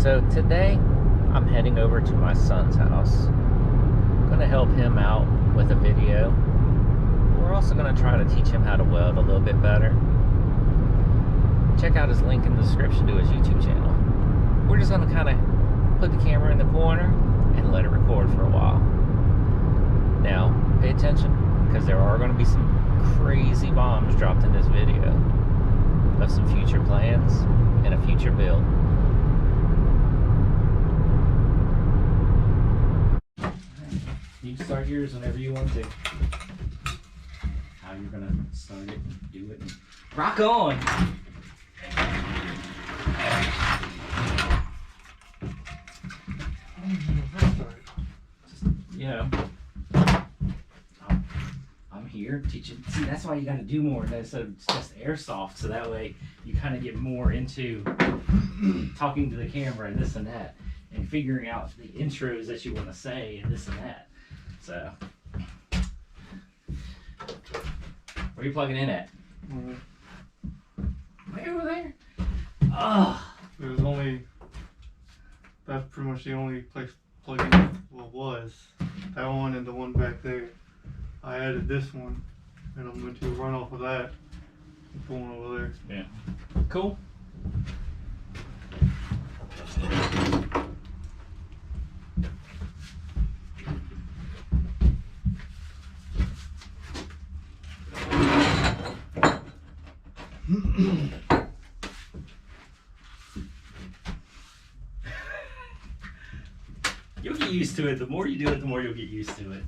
So today I'm heading over to my son's house. I'm going to help him out with a video. We're also going to try to teach him how to weld a little bit better. Check out his link in the description to his YouTube channel. We're just going to kind of put the camera in the corner and let it record for a while. Now, pay attention, because there are going to be some crazy bombs dropped in this video of some future plans and a future build. You can start yours whenever you want to. How you're gonna start it, do it. Rock on! You know, I'm here teaching. See, that's why you got to do more. So it's just airsoft, so that way you kind of get more into talking to the camera and this and that, and figuring out the intros that you want to say and this and that. So, where are you plugging in at? Way over there? Oh. It was only, that's pretty much the only place plugging in, well, was. That one and the one back there. I added this one, and I'm going to run off of that and pull one over there. Yeah. Cool. You'll get used to it. The more you do it, the more you'll get used to it.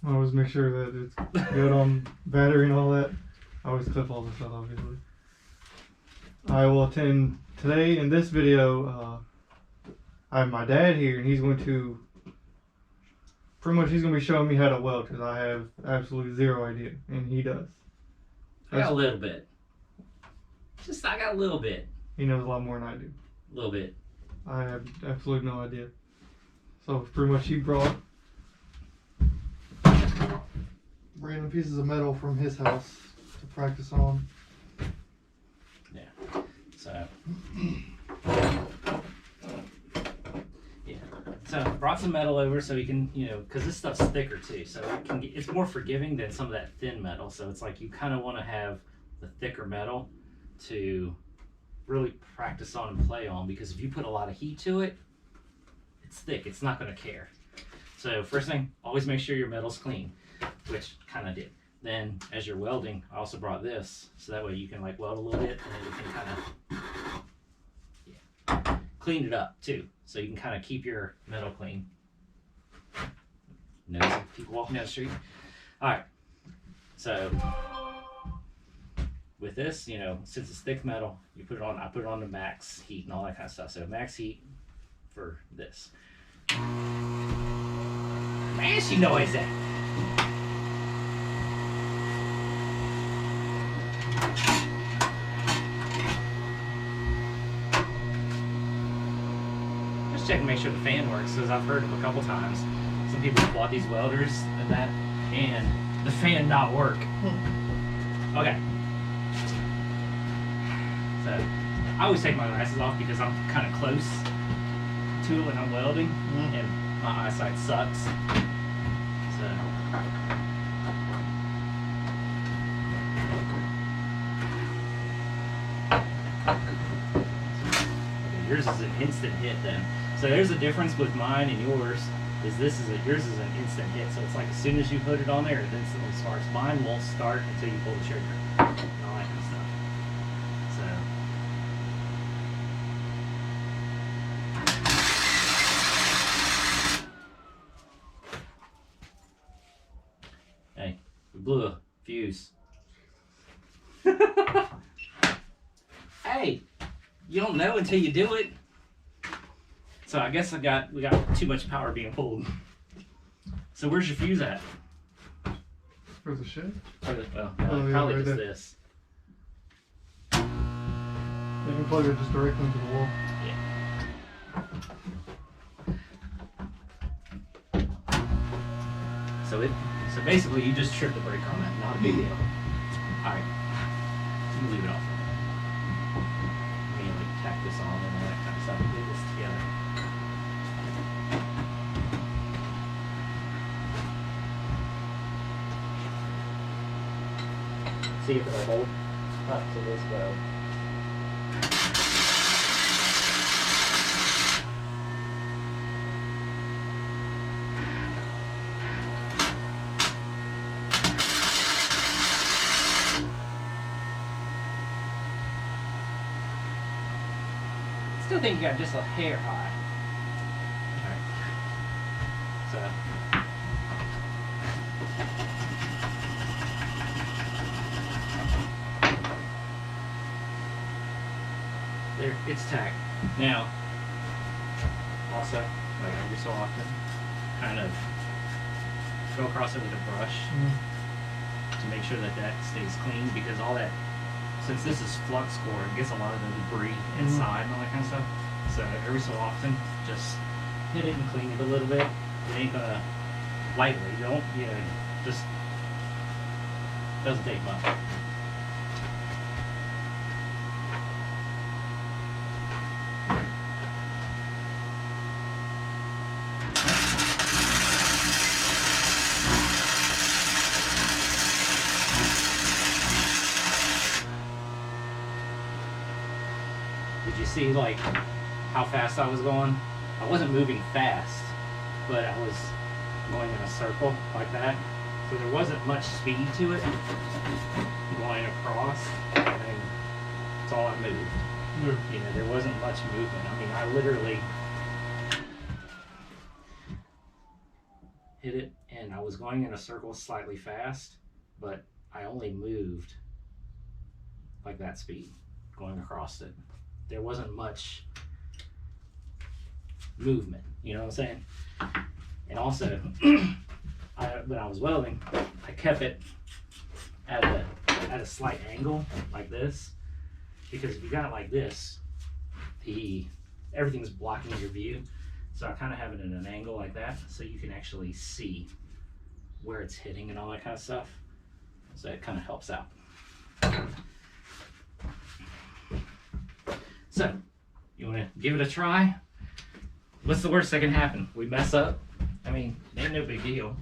I always make sure that it's good on battery and all that. I always clip all this out, obviously. I will attend today in this video. I have my dad here, and he's going to pretty much, he's going to be showing me how to weld, because I have absolutely zero idea, and he does. I got a little bit. I got a little bit. He knows a lot more than I do. A little bit. I have absolutely no idea. So pretty much he brought random pieces of metal from his house to practice on. Yeah. So. Yeah. So I brought some metal over so we can, you know, because this stuff's thicker too, so it can get, it's more forgiving than some of that thin metal. So it's like you kind of want to have the thicker metal to really practice on and play on, because if you put a lot of heat to it, it's thick, it's not going to care. So first thing, always make sure your metal's clean, which kind of did. Then as you're welding, I also brought this, so that way you can like weld a little bit, and then you can kind of clean it up too, so you can kind of keep your metal clean. Notice people walking down the street. All right, so with this, you know, since it's thick metal, you put it on, I put it on to max heat and all that kind of stuff. So max heat for this. Man, she noise that. Just check and make sure the fan works, because I've heard a couple times some people have bought these welders and that, and the fan not work. Okay. So I always take my glasses off because I'm kind of close to it when I'm welding, and my eyesight sucks. So okay, yours is an instant hit then. So there's a difference with mine and yours. Is this is yours is an instant hit. So it's like as soon as you put it on there, it instantly starts. Mine won't start until you pull the trigger and all that kind of stuff. Hey, we blew a fuse. Hey, you don't know until you do it. So I guess we got too much power being pulled. So where's your fuse at? For the shed? Well, yeah, probably right just there. this. You can plug it just directly into the wall. Yeah. So basically you just trip the brake on that, not a big deal. Alright, so we'll leave it off. Like tack this on and all that kind of stuff. Get this together. See if it'll hold up to this well. Still think you got just a hair high. Alright. So there, it's tacked. Now, also, like every so often, kind of go across it with a brush to make sure that that stays clean, because all that, since this is flux core, it gets a lot of the debris inside and all that kind of stuff. So every so often, just hit it and clean it a little bit. It ain't gonna lightly, don't, you know, just doesn't take much. Did you see like how fast I was going? I wasn't moving fast, but I was going in a circle like that. So there wasn't much speed to it going across. I mean, that's all I moved. You know, there wasn't much movement. I mean, I literally hit it and I was going in a circle slightly fast, but I only moved like that speed going across it. There wasn't much movement, you know what I'm saying? And also, when I was welding, I kept it at a slight angle like this, because if you got it like this, everything's blocking your view. So I kind of have it at an angle like that, so you can actually see where it's hitting and all that kind of stuff. So it kind of helps out. So, you want to give it a try? What's the worst that can happen? We mess up? I mean, it ain't no big deal.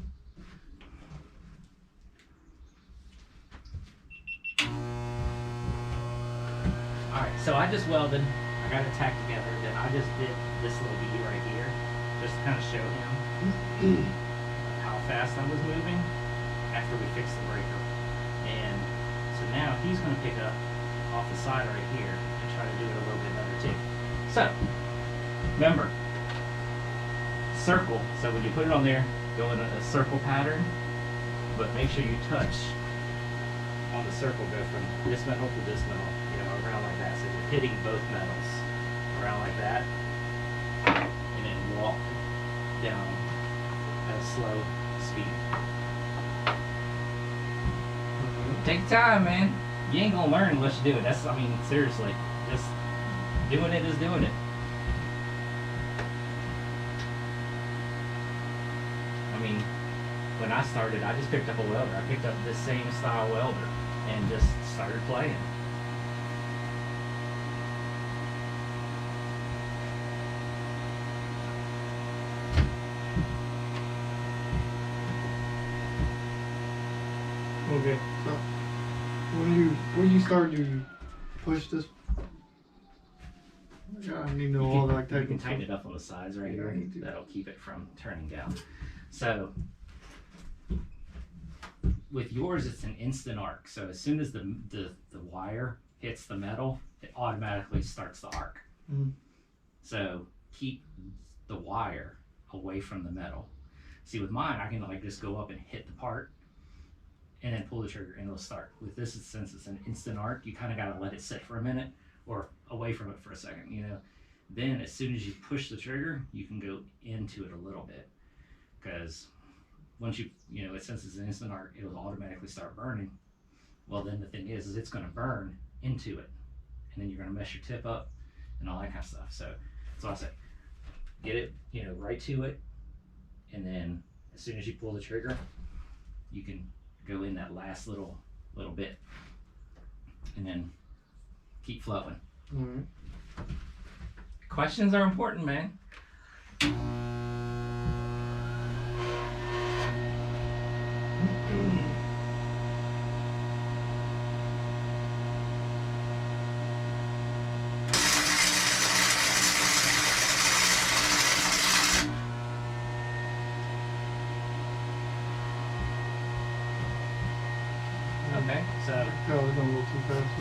Alright, so I just welded. I got it tacked together. Then I just did this little V right here, just to kind of show him how fast I was moving after we fixed the breaker. And so now he's going to pick up off the side right here and try to do it a little bit better too. So, remember, circle. So when you put it on there, go in a circle pattern, but make sure you touch on the circle. Go from this metal to this metal, you know, around like that. So you're hitting both metals around like that, and then walk down at a slow speed. Take time, man. You ain't gonna learn unless you do it. That's, I mean, seriously, just doing it is doing it. I mean, when I started, I just picked up a welder. I picked up this same style welder and just started playing. Okay, so when you start, do you push this? Yeah, I need to know all that. You can tighten it up on the sides right here. That'll keep it from turning down. So with yours, it's an instant arc. So as soon as the wire hits the metal, it automatically starts the arc. So keep the wire away from the metal. See, with mine, I can like just go up and hit the part and then pull the trigger and it'll start. With this, since it's an instant arc, you kind of got to let it sit for a minute or away from it for a second, you know. Then as soon as you push the trigger, you can go into it a little bit, because once you know, since it's an instant arc, it'll automatically start burning. Well, then the thing is it's going to burn into it, and then you're going to mess your tip up and all that kind of stuff. So that's why I say, get it, you know, right to it, and then as soon as you pull the trigger, you can go in that last little bit and then keep flowing. All right. Questions are important, man. Okay, so Oh, it's going a little too fast.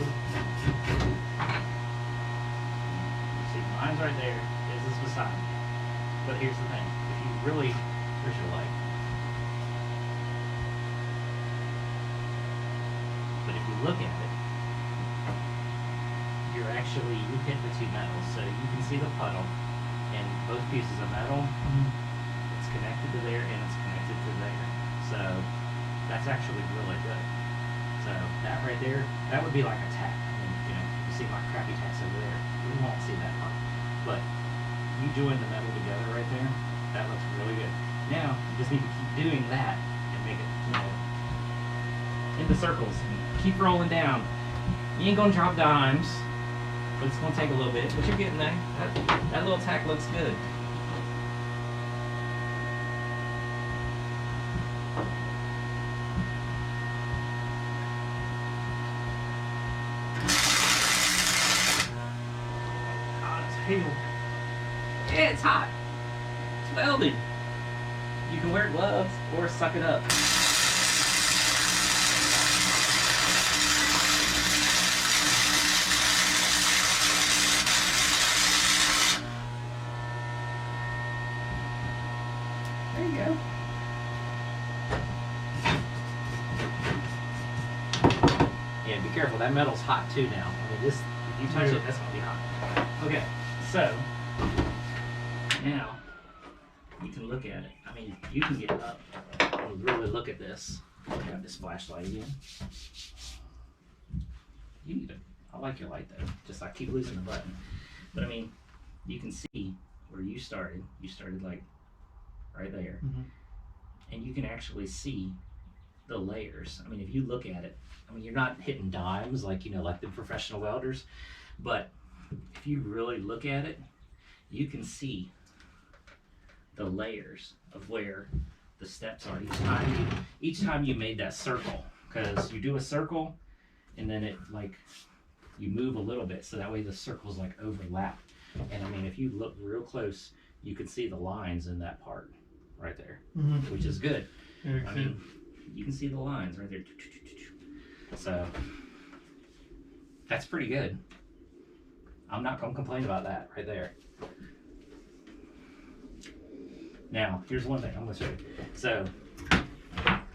see, mine's right there. His is beside me. But here's the thing: if you really, where's your light? But if you look at it, you're actually you hit the two metals, so you can see the puddle, and both pieces of metal. It's connected to there, and it's connected to there. So that's actually really good. So that right there, that would be like a tack. I mean, you know, you see my crappy tacks over there. You won't see that part. But you join the metal together right there. That looks really good. Now you just need to keep doing that and make it, you know, into circles. And keep rolling down. You ain't gonna drop dimes, but it's gonna take a little bit. But you're getting there. That little tack looks good. Yeah, it's hot. It's welded. You can wear gloves or suck it up. There you go. Yeah, be careful. That metal's hot too now. I mean, this, if you touch it, that's gonna be hot. Okay, so now you can look at it. I mean, you can get up and really look at this. Grab this flashlight again. You need to. I like your light though. Just I keep losing the button. But I mean, you can see where you started. You started like right there, and you can actually see the layers. I mean, if you look at it, I mean, you're not hitting dimes like, you know, like the professional welders, but if you really look at it, you can see the layers of where the steps are each time you made that circle, because you do a circle and then it like you move a little bit so that way the circles like overlap. And I mean, if you look real close, you can see the lines in that part right there, which is good. Yeah, I mean, you can see the lines right there. So that's pretty good. I'm not gonna complain about that right there. Now, here's one thing I'm gonna show you. So,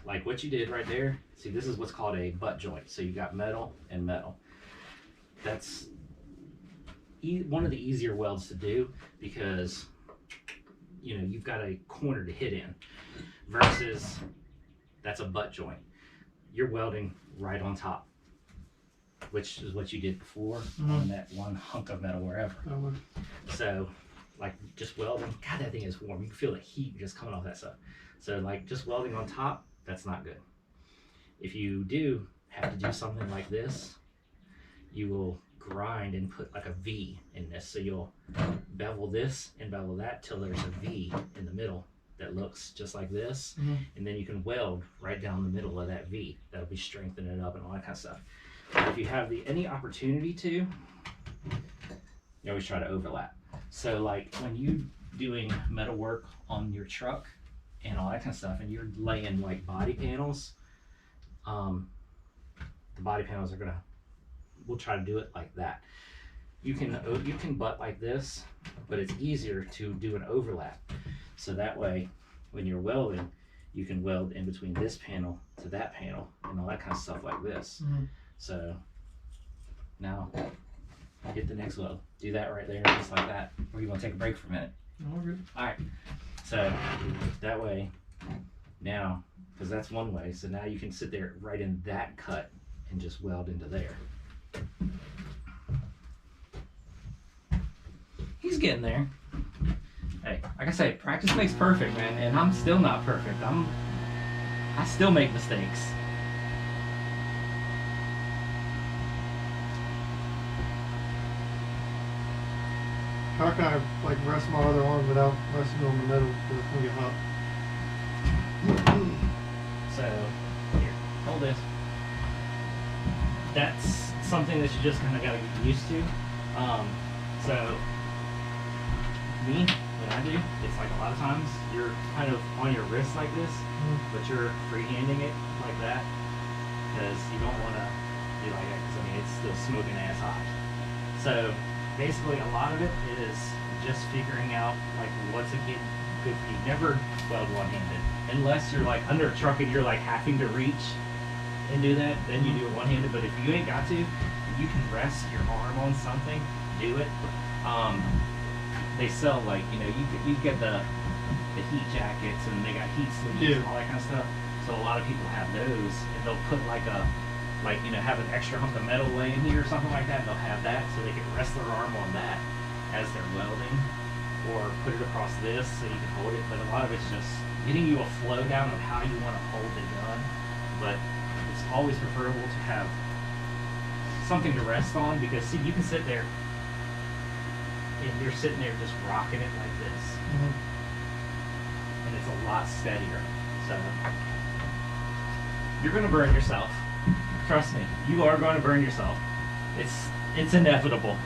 like what you did right there, see, this is what's called a butt joint. So you got metal and metal. That's one of the easier welds to do because, you know, you've got a corner to hit in versus that's a butt joint. You're welding right on top, which is what you did before on that one hunk of metal wherever. So, like just welding, God, that thing is warm. You can feel the heat just coming off that stuff. So like just welding on top, that's not good. If you do have to do something like this, you will grind and put like a V in this. So you'll bevel this and bevel that till there's a V in the middle that looks just like this. And then you can weld right down the middle of that V. That'll be strengthening it up and all that kind of stuff. But if you have any opportunity to, you always try to overlap. So like when you doing metal work on your truck and all that kind of stuff, and you're laying like body panels, the body panels are gonna, we'll try to do it like that. You can butt like this, but it's easier to do an overlap. So that way, when you're welding, you can weld in between this panel to that panel and all that kind of stuff like this. So now hit the next weld. Do that right there, just like that. Or you want to take a break for a minute? All good. All right. So that way, now, because that's one way. So now you can sit there right in that cut and just weld into there. He's getting there. Hey, like I say, practice makes perfect, man. And I'm still not perfect. I still make mistakes. How can I like rest my other arm without resting on the metal because it's gonna get hot? So, here, hold this. That's something that you just kind of got to get used to. So, me, when I do, it's like a lot of times you're kind of on your wrist like this, but you're freehanding it like that because you don't want to do like that because I mean it's still smoking ass hot. So basically a lot of it is just figuring out like what's a good for you. Never weld one-handed unless you're like under a truck and you're like having to reach and do that, then you do it one-handed. But if you ain't got to, you can rest your arm on something, do it. They sell like, you know, you get the heat jackets and they got heat sleeves and all that kind of stuff. So a lot of people have those and they'll put like you know, have an extra hunk of metal laying here or something like that. They'll have that so they can rest their arm on that as they're welding, or put it across this so you can hold it. But a lot of it's just getting you a flow down of how you want to hold the gun. But it's always preferable to have something to rest on because see, you can sit there and you're sitting there just rocking it like this, and it's a lot steadier. So you're gonna burn yourself. Trust me, you are going to burn yourself. It's inevitable.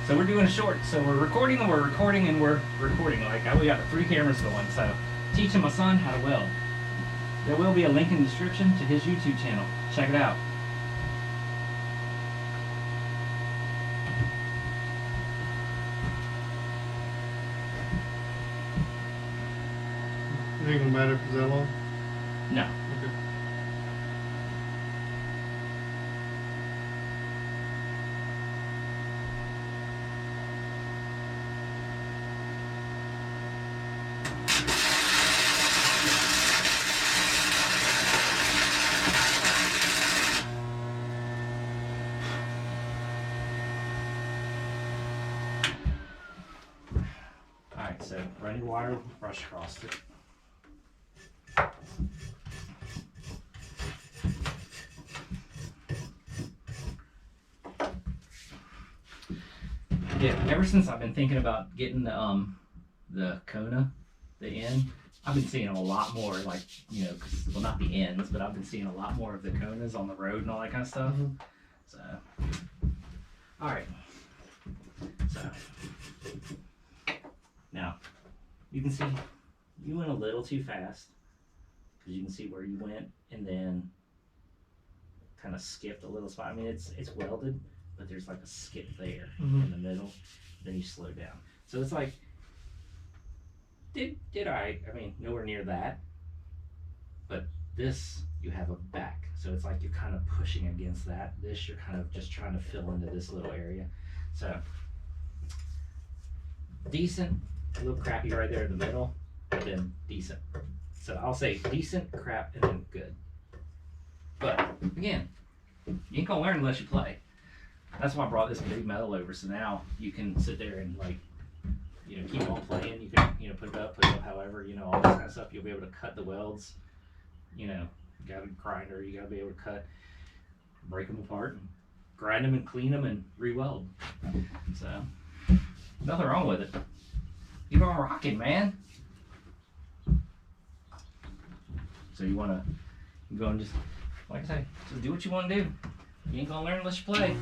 So we're doing a short. So we're recording and we're recording and we're recording. Like we got the 3 cameras going. So teaching my son how to weld. There will be a link in the description to his YouTube channel. Check it out. It ain't gonna matter if it's that long? No. Okay. Alright, so run your wire, brush across it. Yeah, ever since I've been thinking about getting the Kona, the end, I've been seeing a lot more, like, you know, well, not the ends, but I've been seeing a lot more of the Konas on the road and all that kind of stuff. So, all right. So, now, you can see you went a little too fast because you can see where you went and then kind of skipped a little spot. I mean, it's welded, but there's like a skip there in the middle. Then you slow down. So it's like, did I mean, nowhere near that. But this, you have a back. So it's like you're kind of pushing against that. This, you're kind of just trying to fill into this little area. So, decent, a little crappy right there in the middle, but then decent. So I'll say decent, crap, and then good. But again, you ain't gonna learn unless you play. That's why I brought this big metal over, so now you can sit there and, like, you know, keep on playing. You can, you know, put it up, however, you know, all this kind of stuff. You'll be able to cut the welds. You know, you got a grinder, you gotta be able to cut, break them apart, and grind them and clean them and re-weld. So, nothing wrong with it. Keep on rocking, man. So you wanna go and just, like I say, just do what you wanna do. You ain't gonna learn unless you play.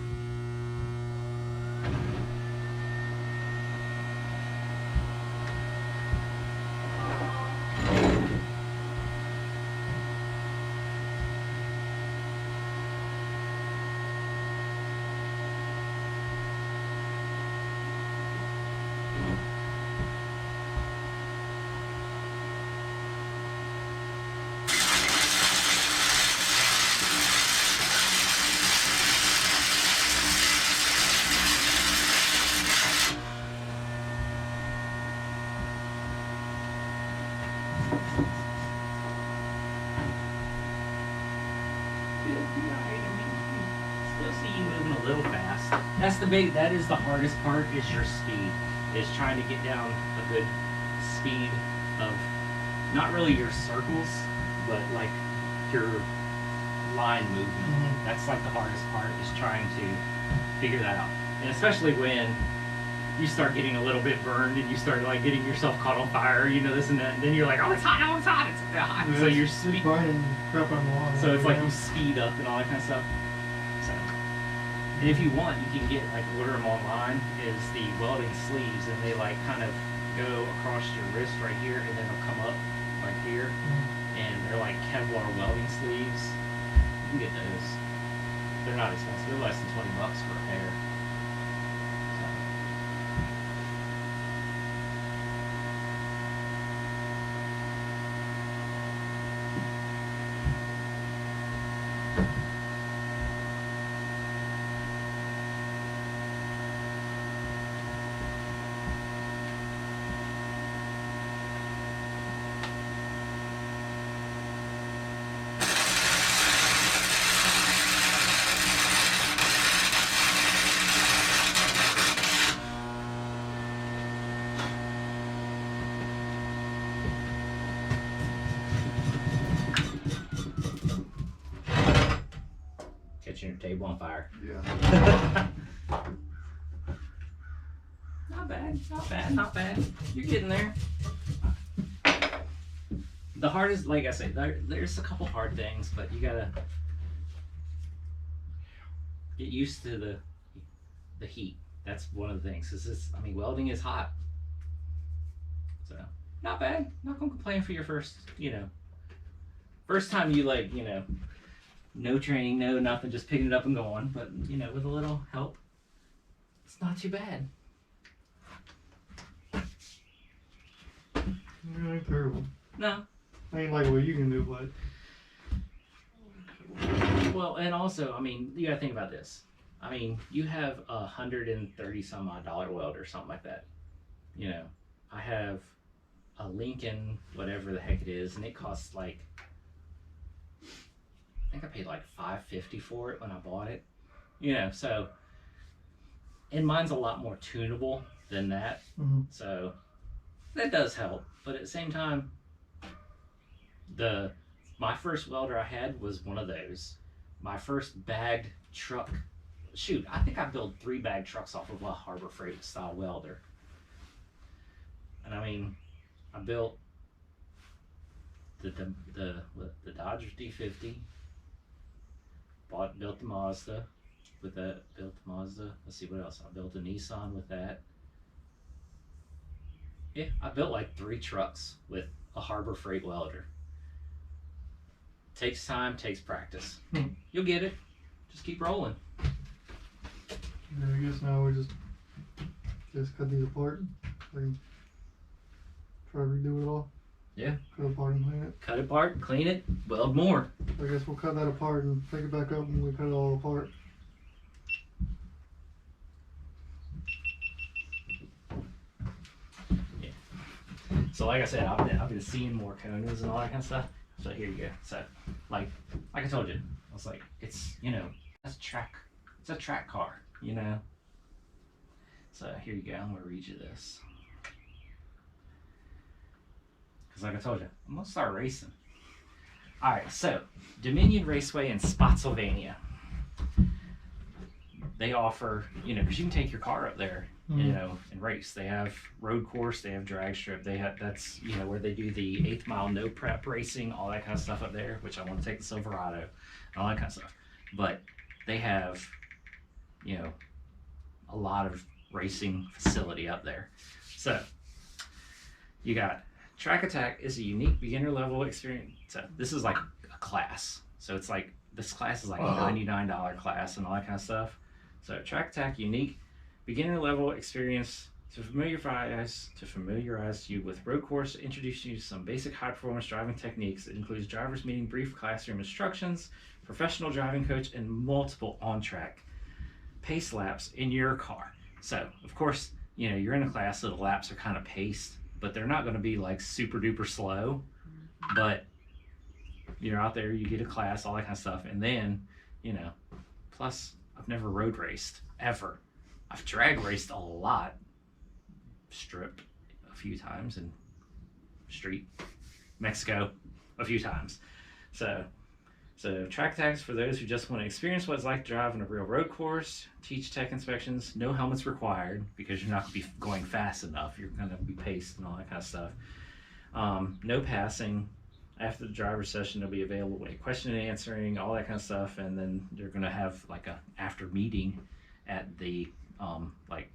that is the hardest part, is your speed. Is trying to get down a good speed of not really your circles, but like your line movement. That's like the hardest part, is trying to figure that out. And especially when you start getting a little bit burned and you start like getting yourself caught on fire, you know, this and that, and then you're like, oh, it's hot, oh, it's hot, it's hot. Yeah, So you're it's burning crap on the wall. so it's like you speed up and all that kind of stuff. So, and if you want, you can get, like, order them online, is the welding sleeves, and they like kind of go across your wrist right here, and then they'll come up like here, and they're like Kevlar welding sleeves. You can get those. They're not expensive. They're less than $20 for a pair. So. Catching your table on fire. Yeah. Not bad, not bad, not bad. You're getting there. The hardest, like I said, there's a couple hard things, but you gotta get used to the heat. That's one of the things. I mean, welding is hot. So, not bad. Not gonna complain for your first, first time you, like, no training, no nothing, just picking it up and going. But, with a little help, it's not too bad. It ain't terrible. No. Ain't like what you can do, but Well, and also, I mean, you gotta think about this. I mean, you have $130 some odd weld or something like that. I have a Lincoln, whatever the heck it is, and it costs like, I think I paid like $550 for it when I bought it. So, and mine's a lot more tunable than that. So that does help. But at the same time, my first welder I had was one of those. My first bagged truck, shoot, I think I built 3 bagged trucks off of a Harbor Freight style welder. And I mean, I built the Dodge D50, built the Mazda with that, built the Mazda. Let's see what else. I built a Nissan with that. Yeah, I built like 3 trucks with a Harbor Freight welder. Takes time, takes practice. You'll get it. Just keep rolling. yeah, I guess now we just cut these apart. So I can try to redo it all. Yeah. Cut it apart and clean it. Cut it apart, clean it, weld more. I guess we'll cut that apart and take it back up when we cut it all apart. Yeah. So like I said, I've been seeing more Konas and all that kind of stuff. So here you go. So like I told you, I was like, it's it's a track car, So here you go. I'm gonna read you this. Because like I told you, I'm going to start racing. Alright, so Dominion Raceway in Spotsylvania. They offer, because you can take your car up there, and race. They have road course, they have drag strip, that's, where they do the 8th mile no prep racing, all that kind of stuff up there, which I want to take the Silverado, and all that kind of stuff. But they have, a lot of racing facility up there. So, you got Track Attack is a unique beginner level experience. So this is like a class. So it's like, this class is like a $99 class and all that kind of stuff. So Track Attack, unique beginner level experience to familiarize you with road course, introduce you to some basic high performance driving techniques. It includes drivers meeting brief classroom instructions, professional driving coach, and multiple on-track pace laps in your car. So of course, you're in a class, so the laps are kind of paced, but they're not going to be like super duper slow. But you're out there, you get a class, all that kind of stuff. And then, plus I've never road raced ever. I've drag raced a lot, strip a few times, and street Mexico a few times. So track tags for those who just want to experience what it's like to drive on a real road course, teach tech inspections, no helmets required because you're not going to be going fast enough. You're going to be paced and all that kind of stuff. No passing. After the driver's session, they'll be available with question and answering, all that kind of stuff, and then you're going to have like a after meeting at the like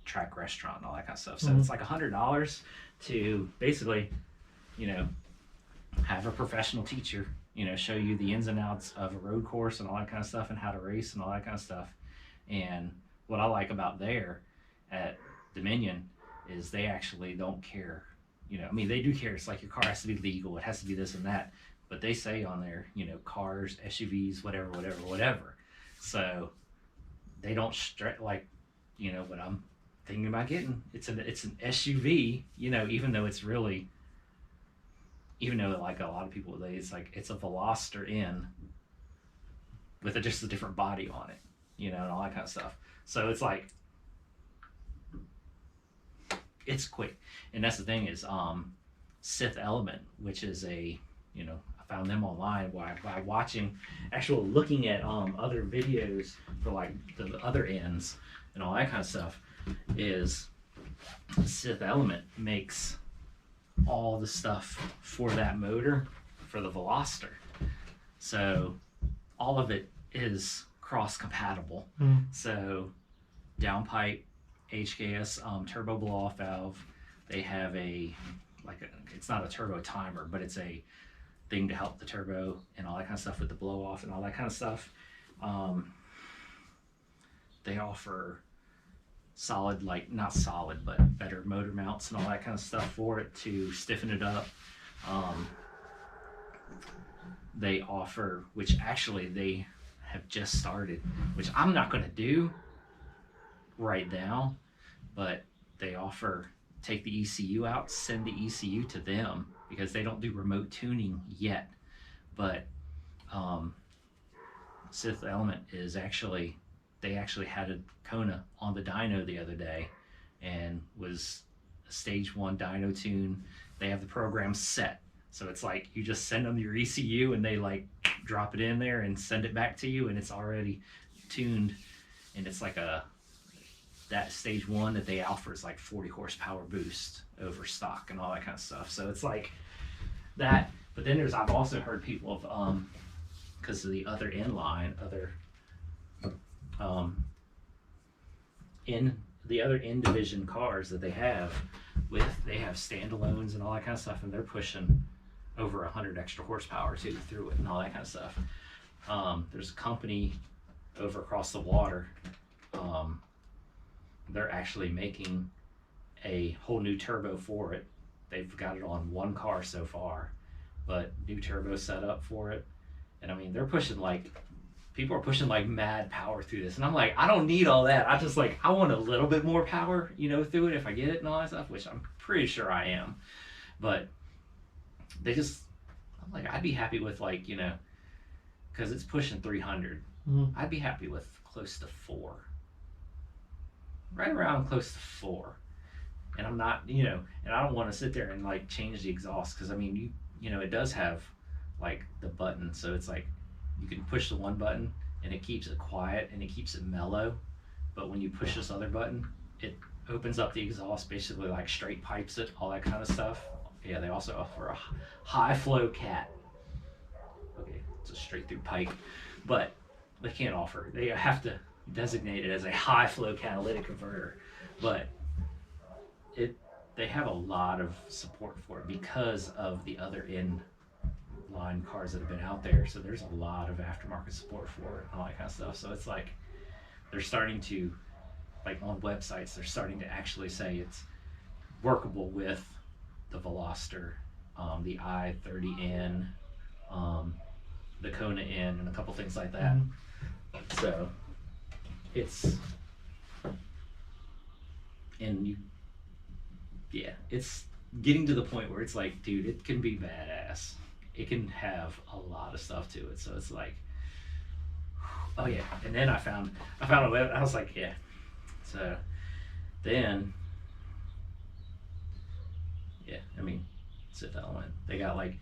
track restaurant and all that kind of stuff. So it's like $100 to basically, you know, have a professional teacher, you know, show you the ins and outs of a road course and all that kind of stuff and how to race and all that kind of stuff. And what I like about there at Dominion is they actually don't care. You know, I mean, they do care. It's like your car has to be legal. It has to be this and that. But they say on there, you know, cars, SUVs, whatever. So they don't like, you know, what I'm thinking about getting. It's an SUV, you know, even though like a lot of people, it's like it's a Veloster in with just a different body on it, you know, and all that kind of stuff. So it's like, it's quick. And that's the thing is Sith Element, which is I found them online by looking at other videos for like the other ends and all that kind of stuff, is Sith Element makes all the stuff for that motor for the Veloster. So all of it is cross compatible. So downpipe, HKS turbo blow off valve. They have it's not a turbo timer, but it's a thing to help the turbo and all that kind of stuff with the blow off and all that kind of stuff. They offer solid, like not solid, but better motor mounts and all that kind of stuff for it to stiffen it up. They offer, which actually they have just started, which I'm not going to do right now, but they offer take the ECU out, send the ECU to them, because they don't do remote tuning yet. But Sith Element is they actually had a Kona on the dyno the other day, and was a stage 1 dyno tune. They have the program set, so it's like you just send them your ECU and they like drop it in there and send it back to you, and it's already tuned. And it's like that stage 1 that they offer is like 40 horsepower boost over stock and all that kind of stuff. So it's like that. But then I've also heard people of because of the other in the other in division cars that they have standalones and all that kind of stuff, and they're pushing over 100 extra horsepower too through it and all that kind of stuff. There's a company over across the water. They're actually making a whole new turbo for it. They've got it on one car so far, but new turbo set up for it. And I mean, people are pushing like mad power through this. And I'm like, I don't need all that. I want a little bit more power, you know, through it if I get it and all that stuff, which I'm pretty sure I am. But I'm like, I'd be happy with like, you know, because it's pushing 300. I'd be happy with close to 4. Right around close to 4. And I'm not, you know, and I don't want to sit there and like change the exhaust, because I mean, you know, it does have like the button, so it's like you can push the one button and it keeps it quiet and it keeps it mellow, but when you push this other button, it opens up the exhaust, basically like straight pipes it, all that kind of stuff. Yeah, they also offer a high flow cat. Okay, it's a straight through pipe, but they can't offer, they have to designate it as a high flow catalytic converter. But they have a lot of support for it because of the other in-line cars that have been out there. So there's a lot of aftermarket support for it and all that kind of stuff. So it's like they're starting to, like on websites, they're starting to actually say it's workable with the Veloster, the i30N, the Kona N, and a couple things like that. So it's getting to the point where it's like, dude, it can be badass. It can have a lot of stuff to it. So it's like, oh yeah. And then I found a web. I was like, yeah. So then, yeah, I mean, sit that one. They got like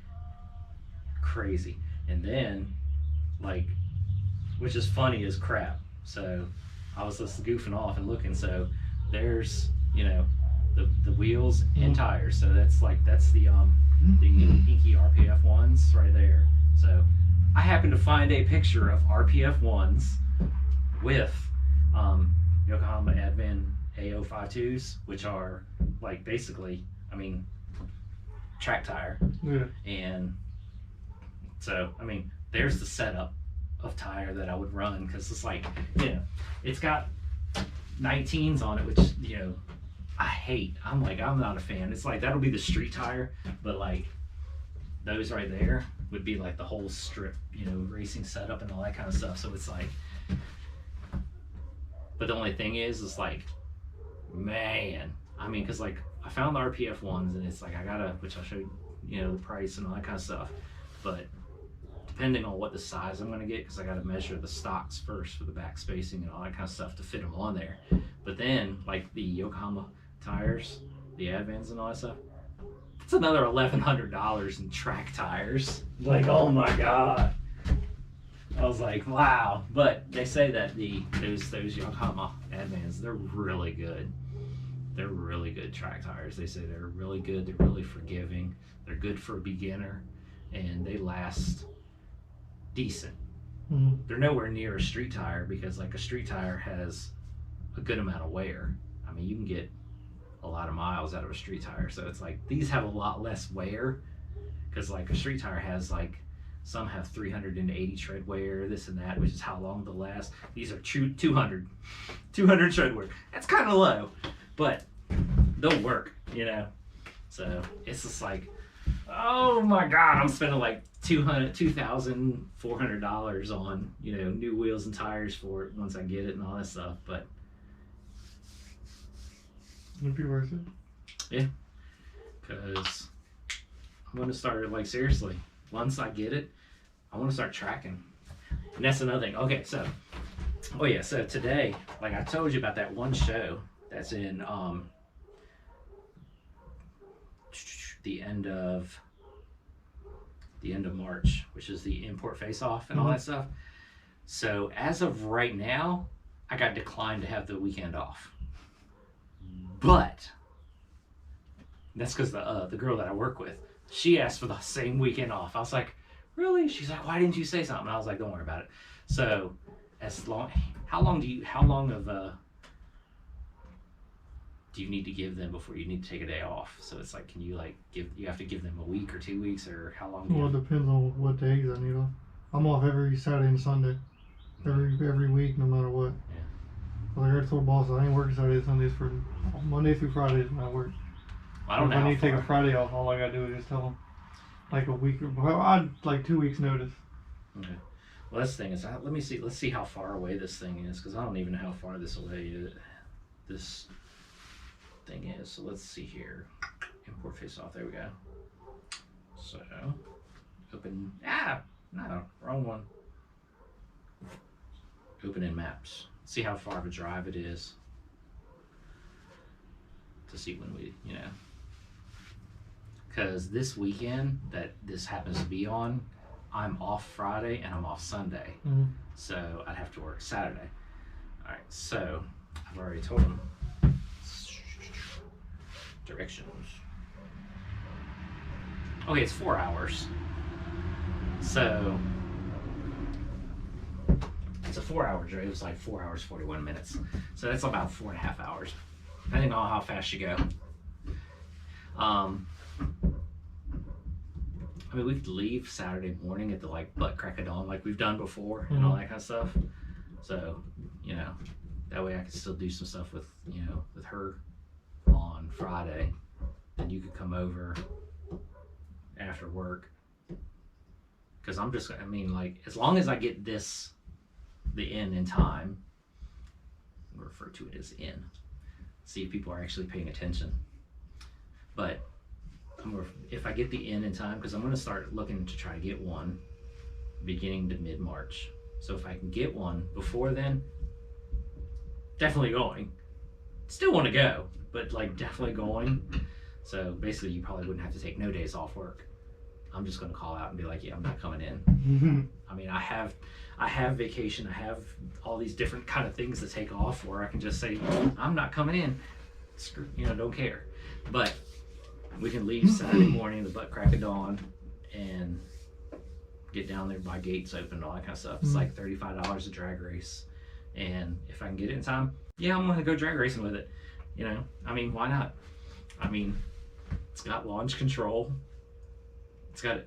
crazy. And then, like, which is funny as crap. So I was just goofing off and looking. So there's, you know, the wheels and tires. So that's the Inky RPF ones right there. So I happened to find a picture of RPF ones with Yokohama Advan A052s, which are like basically, I mean, track tire. Yeah. And so, I mean, there's the setup of tire that I would run, because it's like, you know, it's got 19s on it, which, you know, I hate. I'm not a fan. It's like, that'll be the street tire, but like those right there would be like the whole strip, you know, racing setup and all that kind of stuff. So it's like, but the only thing is like, man, I mean, because like I found the RPF ones, and it's like, I gotta, which I'll show you, you know, the price and all that kind of stuff, but depending on what the size I'm gonna get, because I gotta measure the stocks first for the back spacing and all that kind of stuff to fit them on there. But then like the Yokohama tires, the Advans and all that stuff, it's another $1,100 in track tires. Like, oh my god, I was like, wow. But they say that those Yokohama Advans, they're really good. They're really good track tires. They say they're really good. They're really forgiving. They're good for a beginner, and they last decent. Mm-hmm. They're nowhere near a street tire, because like a street tire has a good amount of wear. I mean, you can get a lot of miles out of a street tire. So it's like, these have a lot less wear, because like a street tire has like, some have 380 tread wear, this and that, which is how long they'll last. These are 200 tread wear. That's kind of low, but they'll work, you know. So it's just like, oh my god, I'm spending like $2,400 on, you know, new wheels and tires for it once I get it and all that stuff. But it'd be worth it. Yeah, because I'm gonna start, like, seriously, once I get it, I want to start tracking. And that's another thing. Okay, so, oh yeah, so today, like I told you about that one show that's in the end of March, which is the import face-off and all that stuff. So as of right now, I got declined to have the weekend off. But that's because the girl that I work with, she asked for the same weekend off. I was like, really? She's like, why didn't you say something? I was like, don't worry about it. So how long do you need to give them before you need to take a day off? So it's like, can you like you have to give them a week or 2 weeks, or how long? Well, it depends on what days I need off. I'm off every Saturday and Sunday, every week, no matter what. Yeah. Like I told boss, I ain't working Saturdays, Sundays for Monday through Fridays when I work. Well, I don't know. If I need to take a Friday off, all I gotta do is just tell them, like a week, I'd like 2 weeks notice. Okay. Well, this thing is, let me see. Let's see how far away this thing is, because I don't even know how far this this thing is. So let's see here. Import face off. There we go. So open. No, wrong one. Open in maps. See how far of a drive it is. To see when we, you know. Because this weekend that this happens to be on, I'm off Friday and I'm off Sunday. Mm-hmm. So I'd have to work Saturday. All right, so I've already told them directions. Okay, it's 4 hours. So it's a 4-hour drive. It's like 4 hours, 41 minutes. So that's about 4.5 hours, depending on how fast you go. I mean, we could leave Saturday morning at the butt crack of dawn, like we've done before, and all that kind of stuff. So, you know, that way I could still do some stuff with her on Friday. Then you could come over after work. Because as long as I get the in time, we'll refer to it as in. See if people are actually paying attention. But if I get the in time, because I'm going to start looking to try to get one beginning to mid-March. So if I can get one before then, definitely going. still want to go, but like definitely going. So basically, you probably wouldn't have to take no days off work. I'm just going to call out and be like, yeah, I'm not coming in. I mean, I have vacation. I have all these different kind of things to take off where I can just say, I'm not coming in. Screw, don't care. But we can leave Saturday morning, the butt crack of dawn, and get down there by gates open and all that kind of stuff. It's like $35 a drag race. And if I can get it in time, yeah, I'm going to go drag racing with it. I mean, why not? I mean, it's got launch control. It's got,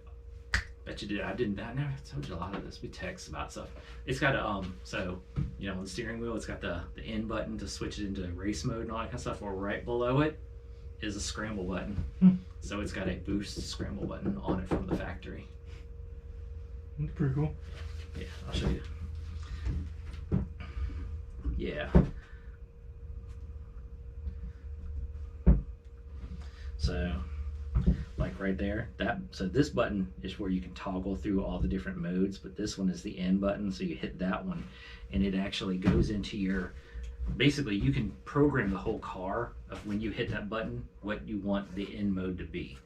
bet you did, I never told you a lot of this. We text about stuff. It's got a, so, on the steering wheel, it's got the N button to switch it into race mode and all that kind of stuff. Or right below it is a scramble button. So it's got a boost scramble button on it from the factory. That's pretty cool. Yeah, I'll show you. Yeah. So, like right there, so this button is where you can toggle through all the different modes, but this one is the N button, so you hit that one, and it actually goes into your, basically you can program the whole car of when you hit that button, what you want the N mode to be.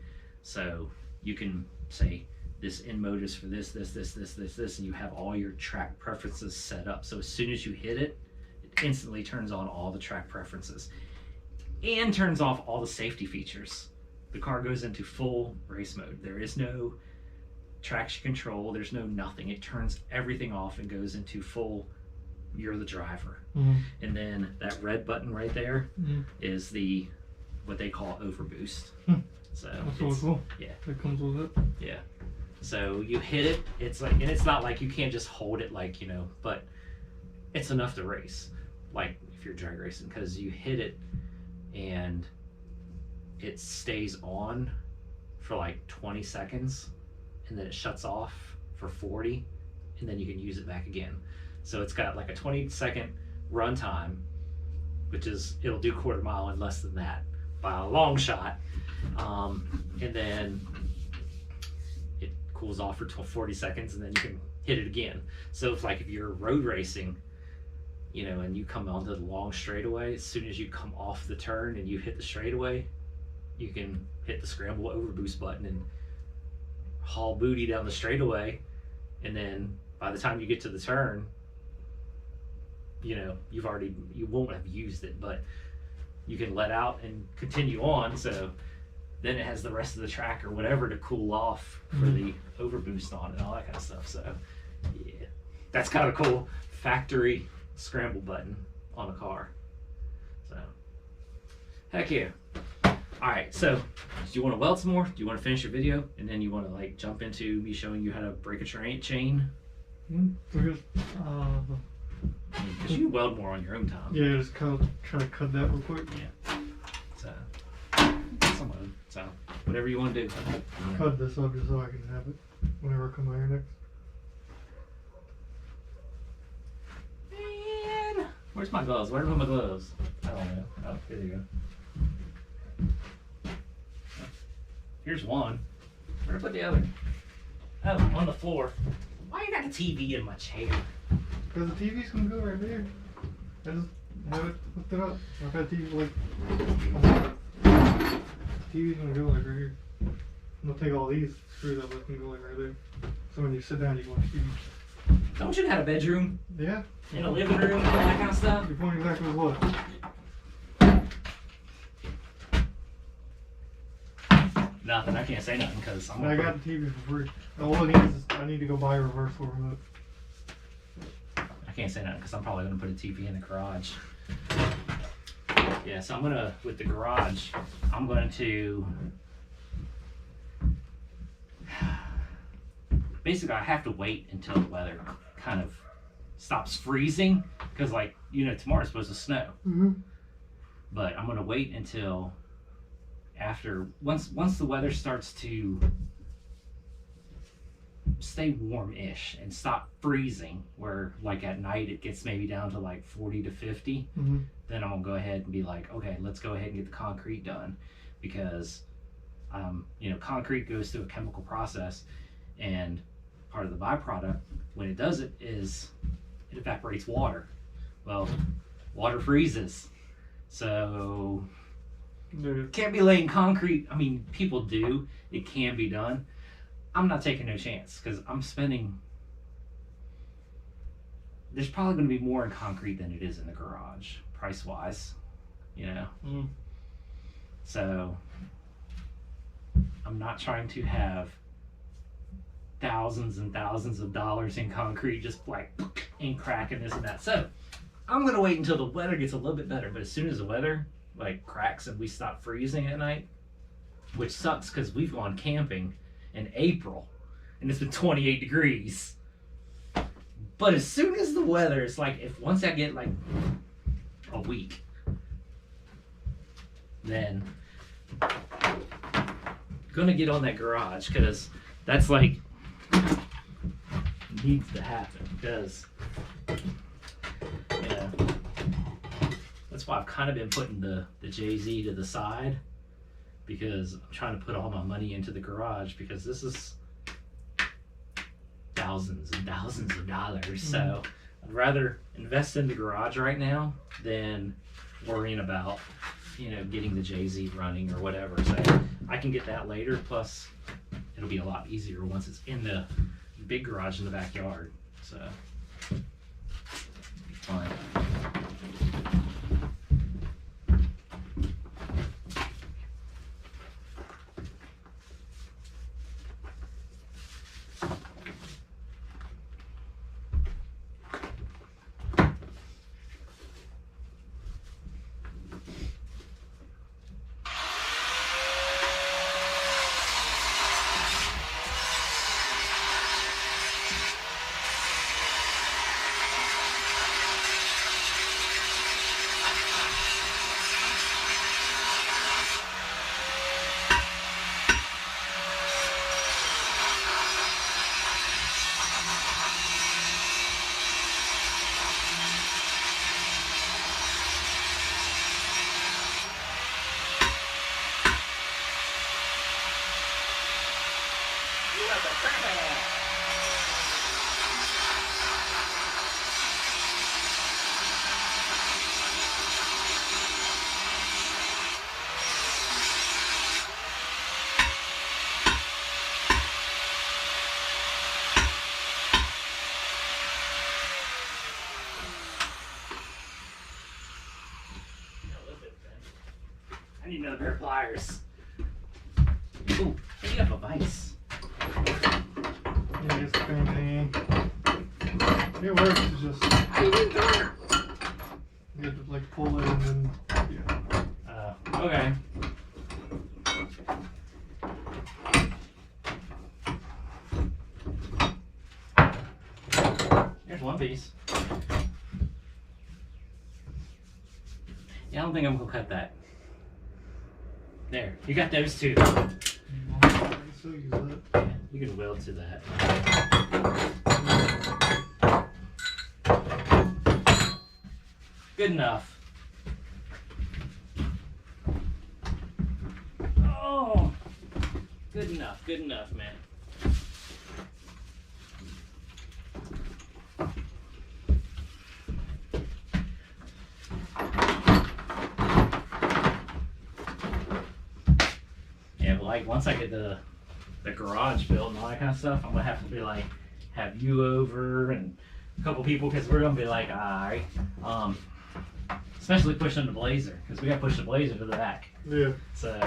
So you can say, this N mode is for this, and you have all your track preferences set up. So as soon as you hit it, it instantly turns on all the track preferences and turns off all the safety features. The car goes into full race mode. There is no traction control, there's no nothing. It turns everything off and goes into full, you're the driver. And then that red button right there is the, what they call overboost. So that's really cool. Yeah. It comes with it. Yeah. So you hit it, it's like, and it's not like you can't just hold it like, but it's enough to race. Like if you're drag racing, because you hit it and it stays on for like 20 seconds and then it shuts off for 40 and then you can use it back again. So it's got like a 20-second run time, which is, it'll do quarter mile in less than that by a long shot. And then it cools off for 40 seconds and then you can hit it again. So if you're road racing, and you come onto the long straightaway, as soon as you come off the turn and you hit the straightaway, you can hit the scramble overboost button and haul booty down the straightaway. And then by the time you get to the turn, you won't have used it, but you can let out and continue on. So then it has the rest of the track or whatever to cool off for the overboost on it and all that kind of stuff. So yeah, that's kind of cool. Factory scramble button on a car. So heck yeah. All right, so do you want to weld some more? Do you want to finish your video and then you want to jump into me showing you how to break a chain? Because you weld more on your own time. yeah, just try to cut that real quick. Yeah. So whatever you want to do. Cut this up just so I can have it whenever I come out here next. Man, where's my gloves? Where are my gloves? I don't know. Oh, here you go. Here's one. Where did I put the other? Oh, on the floor. Why you got the TV in my chair? Because the TV's gonna go right there. I just have it hooked it up. I've got TV TV's gonna go right here. I'm gonna take all these screws up and can go right there. So when you sit down, you can watch TV. Don't you have a bedroom? Yeah. And a living room and all that kind of stuff? Your point exactly was what? Nothing. I can't say nothing because I got the TV for free. All it needs is I need to go buy a reversible remote. I can't say nothing because I'm probably going to put a TV in the garage. Yeah, so I'm going to, with the garage, I'm going to, basically I have to wait until the weather kind of stops freezing because tomorrow's supposed to snow. But I'm going to wait until after, once the weather starts to stay warm-ish and stop freezing, where at night it gets maybe down to 40 to 50, then I'm gonna go ahead and be okay, let's go ahead and get the concrete done, because concrete goes through a chemical process, and part of the byproduct when it does it is it evaporates water. Well, water freezes, So Yeah. can't be laying concrete. I mean, people do. It can be done. I'm not taking no chance because I'm spending. There's probably going to be more in concrete than it is in the garage, price wise. You know. Mm. So I'm not trying to have thousands and thousands of dollars in concrete just like and cracking this and that. So I'm gonna wait until the weather gets a little bit better. But as soon as the weather like cracks and we stop freezing at night, which sucks because we've gone camping in April and it's been 28 degrees. But as soon as the weather, it's like if once I get like a week, then gonna get on that garage because that's like needs to happen because yeah, that's why I've kind of been putting the JZ to the side because I'm trying to put all my money into the garage because this is thousands and thousands of dollars. So I'd rather invest in the garage right now than worrying about, you know, getting the JZ running or whatever. So I can get that later. Plus, it'll be a lot easier once it's in the big garage in the backyard. So, it'll be fine. I need another pair of pliers. Ooh, you have a vise. Yeah, it's a pain in the hand. It works, it's just How do you do that? you have to like pull it and then yeah. Okay. Here's one piece. Yeah, I don't think I'm gonna cut that. There, you got those two. I can still use that. Yeah, you can weld to that. Good enough. Oh, good enough, man. Yeah, but like once I get the garage built and all that kind of stuff, I'm gonna have to be like have you over and a couple people because we're gonna be like, alright, especially pushing the Blazer because we gotta push the Blazer to the back. Yeah. So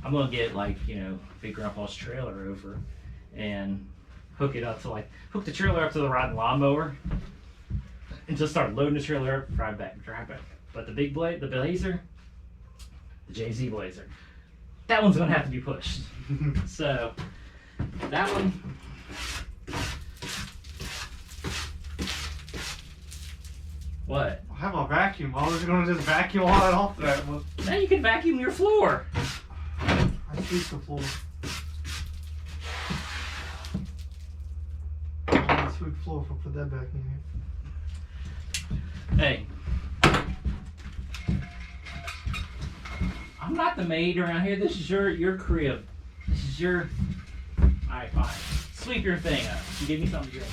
I'm gonna get like, you know, Big Grandpa's trailer over and hook it up to like hook the trailer up to the riding lawnmower and just start loading the trailer up, drive back. But the the Blazer, the JZ Blazer, that one's gonna have to be pushed. So that one. What? I have a vacuum. I was gonna just vacuum all that off that. But Now you can vacuum your floor. I sweep the floor. I sweep the floor if I put that back in here. Hey, I'm not the maid around here. This is your crib. This is your. All right, fine. Sweep your thing up. You give me something to drink.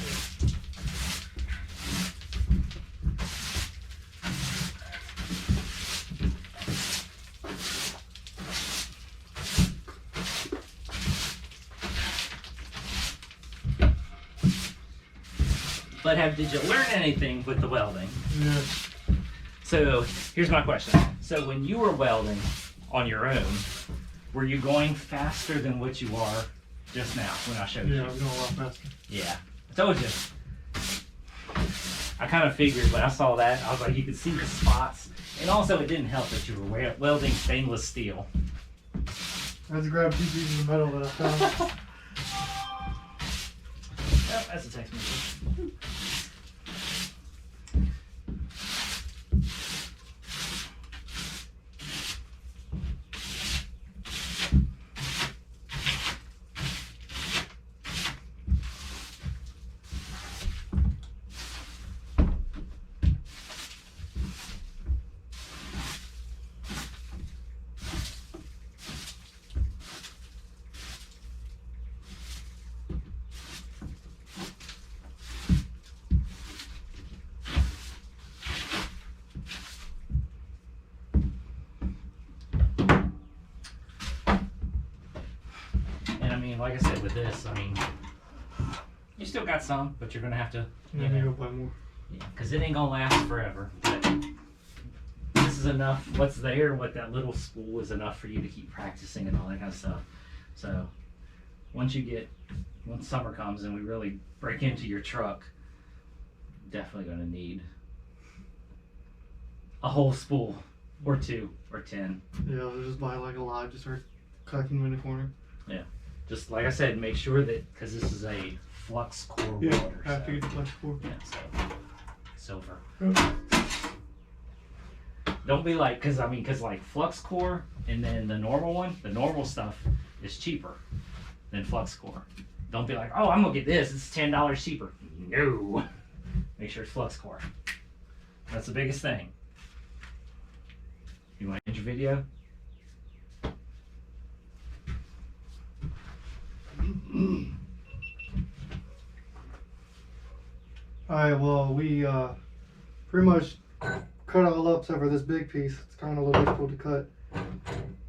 But did you learn anything with the welding? Yeah. So here's my question. So when you were welding on your own, were you going faster than what you are just now when I showed you? Yeah, I was going a lot faster. Yeah, I told you. I kind of figured when I saw that, I was like, you could see the spots. And also it didn't help that you were welding stainless steel. I just grabbed 2 pieces of metal that I found. Oh, that's a text message. Like I said, with this, I mean, you still got some, but you're gonna have to, you know, go buy more. Yeah, because it ain't gonna last forever. But this is enough. What's there, what that little spool is enough for you to keep practicing and all that kind of stuff. So once summer comes and we really break into your truck, definitely gonna need a whole spool or 2 or 10. Yeah, I'll just buy like a lot, just start cracking them in the corner. Yeah. Just like I said, make sure that, because this is a flux core welder. I have to get the flux core. Yeah, so silver. Oh. Don't be like, because like flux core and then the normal stuff is cheaper than flux core. Don't be like, oh, I'm gonna get this, it's $10 cheaper. No. Make sure it's flux core. That's the biggest thing. You want to end your video? Alright, well, we pretty much cut all up except for this big piece. It's kind of a little difficult to cut.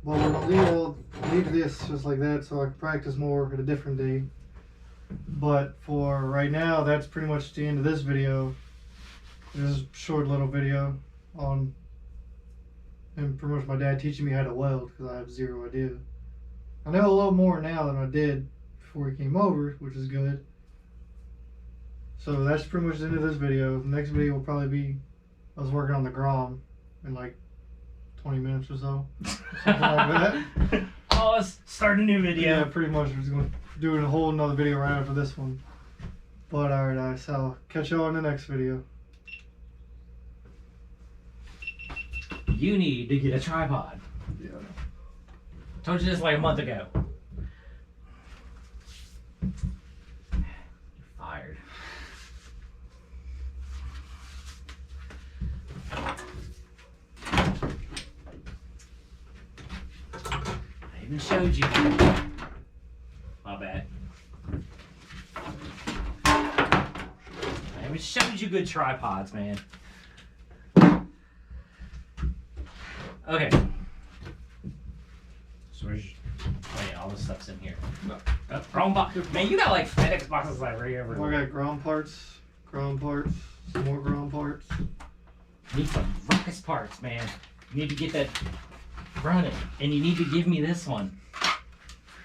But we're gonna leave this just like that so I can practice more at a different day. But for right now, that's pretty much the end of this video. This is a short little video on, and pretty much my dad teaching me how to weld because I have zero idea. I know a little more now than I did before he came over, which is good. So that's pretty much the end of this video. The next video will probably be us working on the Grom in like 20 minutes or so. Something like that. Oh, let's start a new video. Yeah, pretty much. We're just going to do a whole another video right after this one. But alright, guys, so I'll catch y'all in the next video. You need to get a tripod. Yeah. Told you this like a month ago. You're fired. I even showed you. My bad. I even showed you good tripods, man. Okay. So where's oh yeah, all this stuff's in here. No. Oh, wrong box. Man, you got like FedEx boxes like right I everywhere. got ground parts, some more ground parts. Need some ruckus parts, man. You need to get that running. And you need to give me this one.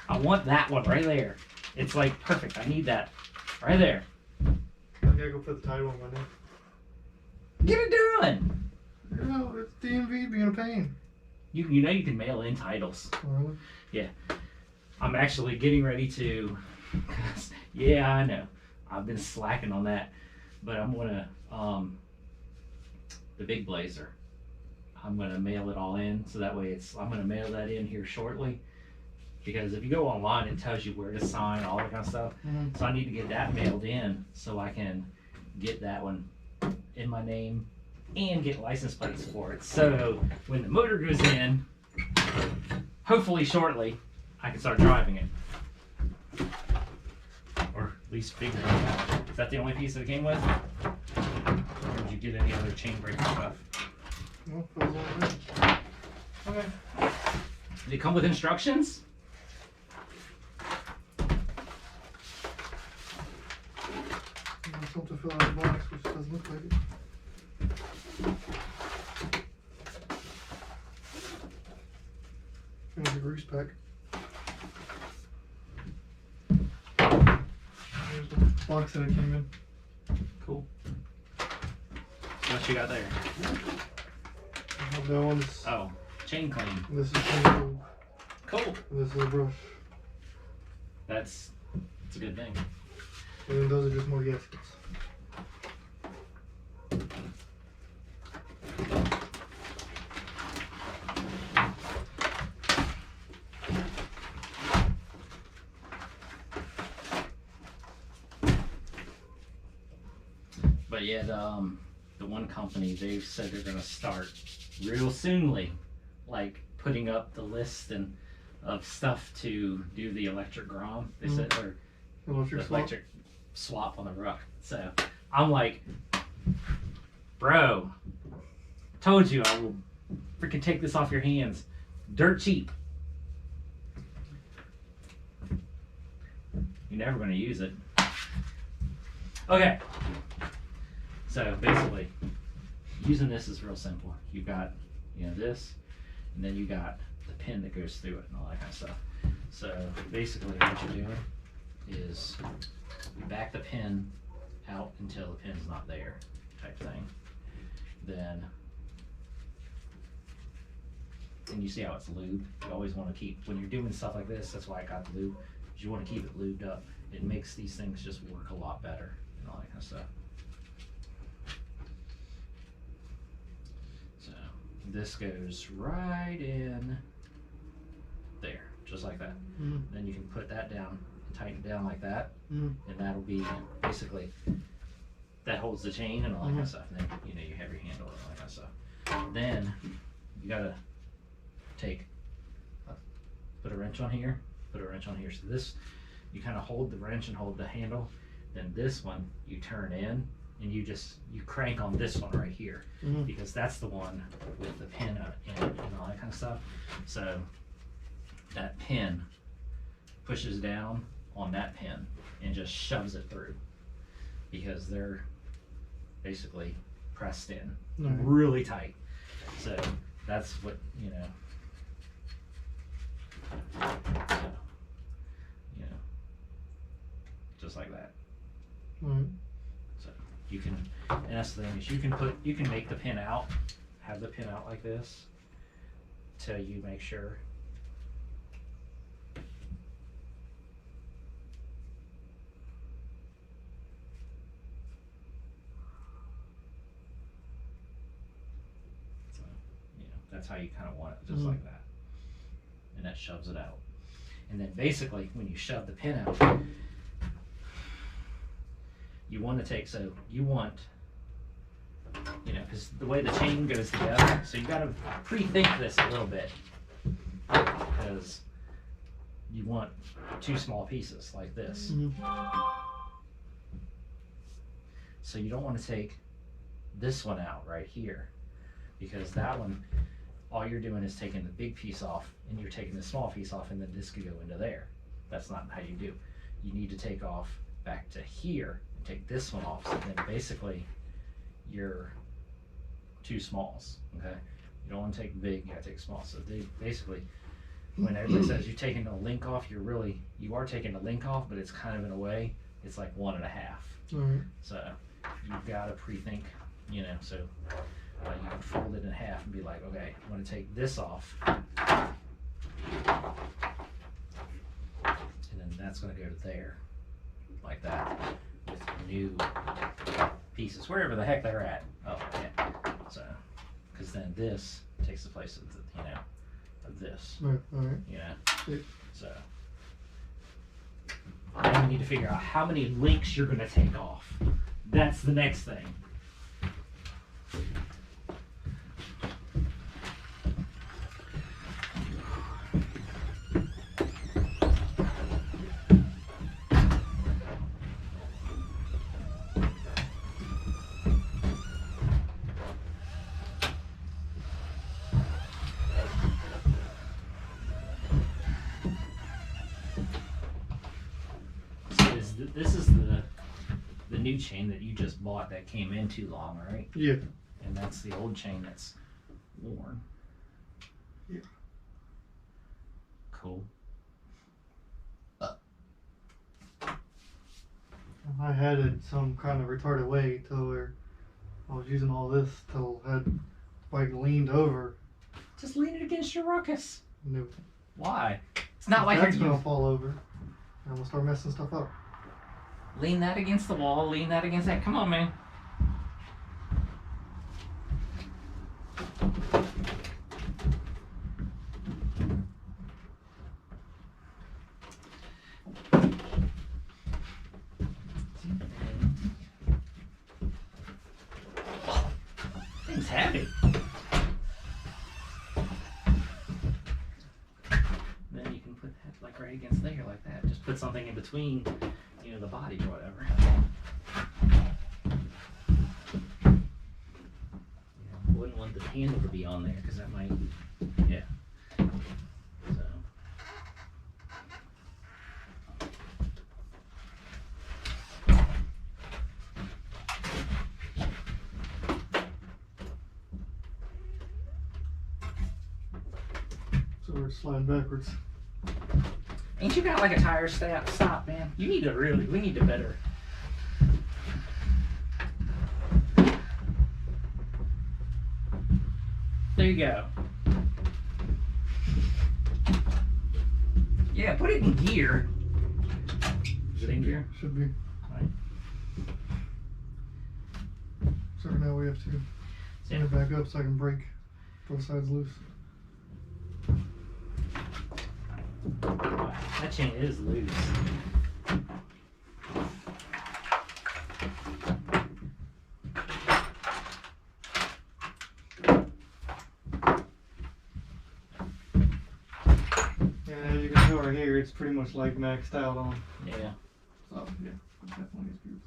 I want that one right there. It's like perfect. I need that. Right there. I gotta go put the title on my name. Get it done! You know, it's DMV being a pain. You know you can mail in titles. Really? Yeah. I'm actually getting ready to, yeah, I know. I've been slacking on that. But I'm gonna, the big blazer, I'm gonna mail it all in. So that way I'm gonna mail that in here shortly. Because if you go online, it tells you where to sign, all that kind of stuff. Mm-hmm. So I need to get that mailed in so I can get that one in my name and get license plates for it. So when the motor goes in, hopefully shortly, I can start driving it. Or at least figure it out. Is that the only piece that it came with? Or did you get any other chain breaker stuff? No, that was all good. Okay. Did it come with instructions? I'm something fell out of the box, which doesn't look like it. There's a grease pack. There's the box that it came in. Cool. What you got there? That one's. Oh, chain clean. This is chain. Cool. This is a brush. It's a good thing. And then those are just more gaskets. But yeah, the one company, they've said they're gonna start real soonly, like putting up the list and of stuff to do the electric grom. They said, or electric swap on the truck. So I'm like, bro, told you I will freaking take this off your hands, dirt cheap. You're never gonna use it. Okay. So basically, using this is real simple. You've got, this, and then you got the pin that goes through it and all that kind of stuff. So basically what you're doing is you back the pin out until the pin's not there, type thing. Then, and you see how it's lubed. You always want to keep, when you're doing stuff like this, that's why I got the lube, because you want to keep it lubed up. It makes these things just work a lot better and all that kind of stuff. This goes right in there, just like that. Then you can put that down and tighten it down like that, and that'll be basically, that holds the chain and all that kind of stuff. And then you have your handle and all that kind of stuff. Then you gotta put a wrench on here, put a wrench on here. So this, you kind of hold the wrench and hold the handle. Then this one you turn in, and you crank on this one right here, because that's the one with the pin in and all that kind of stuff. So that pin pushes down on that pin and just shoves it through, because they're basically pressed in really tight. So that's what, just like that. So you can, and that's the thing, is you can make the pin out, have the pin out like this, till you make sure. So, that's how you kind of want it, just like that. And that shoves it out. And then basically, when you shove the pin out, you want to take, so you want, because the way the chain goes together, so you got to pre-think this a little bit, because you want two small pieces like this. So you don't want to take this one out right here, because that one, all you're doing is taking the big piece off, and you're taking the small piece off, and then this could go into there. That's not how you do. You need to take off back to here, and take this one off, so then basically you're two smalls, okay? You don't want to take big, you gotta take small. So they basically, when everybody says you're taking the link off, you are taking the link off, but it's kind of in a way, it's like 1.5. So you've gotta pre-think, so you can fold it in half and be like, okay, I'm gonna take this off, and then that's gonna go to there, like that, with new pieces, wherever the heck they're at. Oh, yeah. So, because then this takes the place of the, of this. So, then you need to figure out how many links you're gonna take off. That's the next thing. This is the the new chain that you just bought that came in too long, right? Yeah. And that's the old chain that's worn. Yeah. Cool. I had it some kind of retarded way till where I was using all this till I had the bike leaned over. Just lean it against your ruckus. No. Why? It's not like that's you're gonna fall over. And I'm gonna start messing stuff up. lean that against the wall, lean that against that. Come on, man. Thing's heavy. Then you can put that like right against there like that. Just put something in between, you know, the body or whatever. Yeah, wouldn't want the handle to be on there because that might, yeah. So. So we're sliding backwards. Ain't you got like a tire stop, man? You need to really, we need to better. There you go. Yeah, put it in gear. Is it in gear? Should be. Right. So now we have to send it back up so I can brake. Both sides loose. Wow, that chain is loose. Yeah, as you can tell right here, it's pretty much like maxed out on. Yeah. So yeah, definitely is beautiful.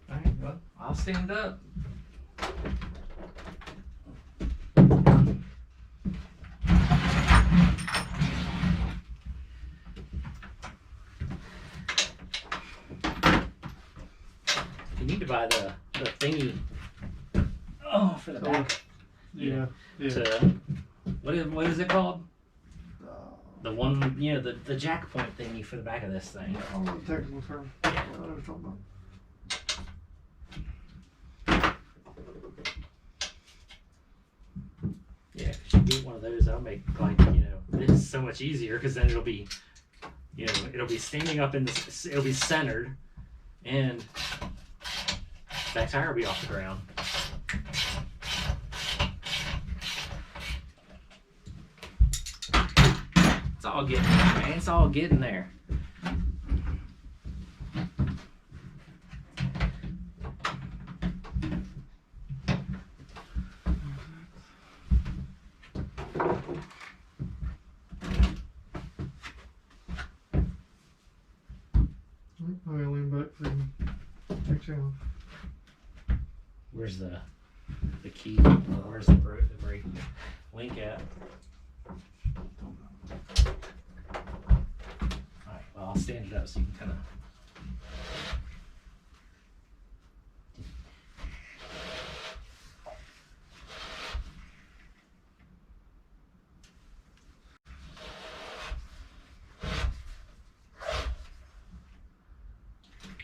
Alright, well, I'll stand up. You need to buy the thingy. Oh, for the back. Yeah. Yeah. To, what is it called? The one, you know, the jack point thingy for the back of this thing. Yeah, I don't know the technical term. Yeah. I don't know what you're talking about. Yeah, if you get one of those, that'll make, like, you know, this so much easier because then it'll be, you know, it'll be standing up in this, it'll be centered, and back tire will be off the ground. It's all getting there, man. It's all getting there. I lean back for you. Take channel. Where's the key? Or where's the brake link at? Alright, well, I'll stand it up so you can kind of.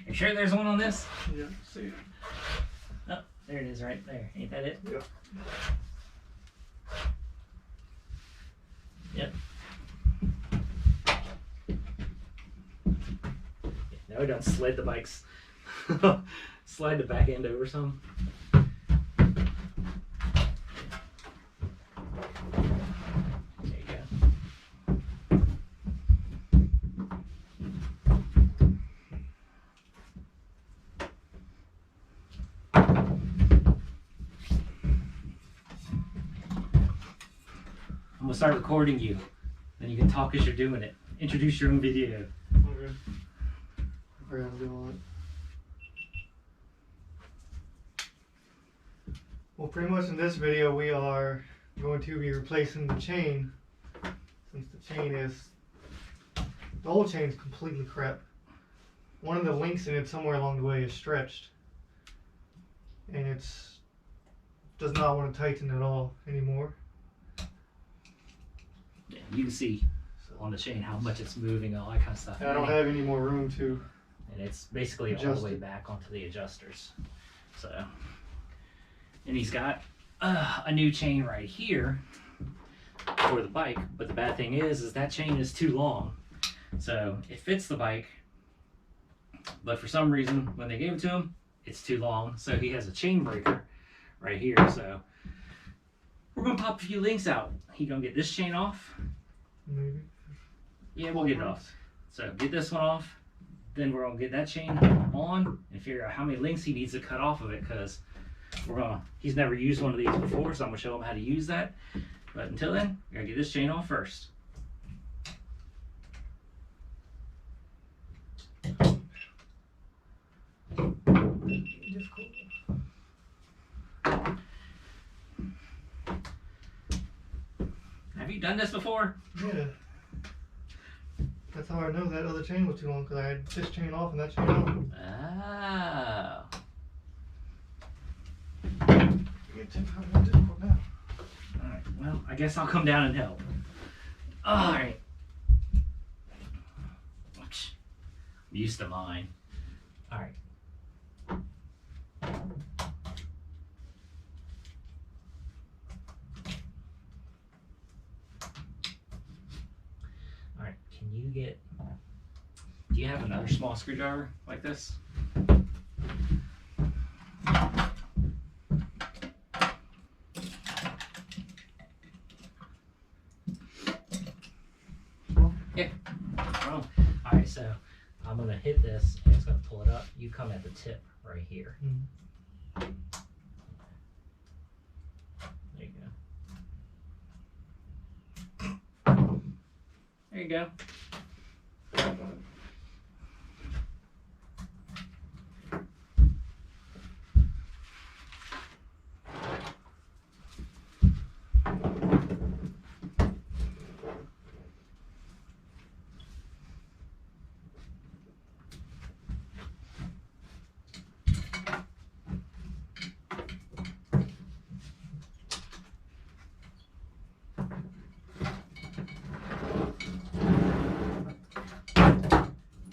You sure there's one on this? Yeah, see it. Oh, there it is right there. Ain't that it? Yeah. Yep. Now we don't sled the bikes. Slide the back end over some. There you go. I'm gonna start recording you. Then you can talk as you're doing it. Introduce your own video. Okay. I forgot to do all that. Well, pretty much in this video, we are going to be replacing the chain. Since the chain is, the old chain is completely crap. one of the links in it somewhere along the way is stretched, and does not want to tighten at all anymore. Yeah, you can see on the chain how much it's moving, all that kind of stuff. And I don't have any more room to. And it's basically all the way back onto the adjusters. So, and he's got a new chain right here for the bike, but the bad thing is that chain is too long. So it fits the bike, but for some reason when they gave it to him, it's too long. So he has a chain breaker right here. So we're gonna pop a few links out. He gonna get this chain off. Maybe. Yeah, we'll get it off. So get this one off. Then we're gonna get that chain on and figure out how many links he needs to cut off of it, because he's never used one of these before, so I'm gonna show him how to use that. But until then, we're gonna get this chain off first. Have you done this before? Yeah. That's how I know that other chain was too long, because I had this chain off and that chain on. Oh. It's difficult now. Alright, well, I guess I'll come down and help. Alright. I'm used to mine. Alright. Alright, can you get... Do you have another small screwdriver like this? Yeah. Well, alright, so I'm going to hit this and it's going to pull it up. You come at the tip right here. Mm-hmm. There you go. There you go.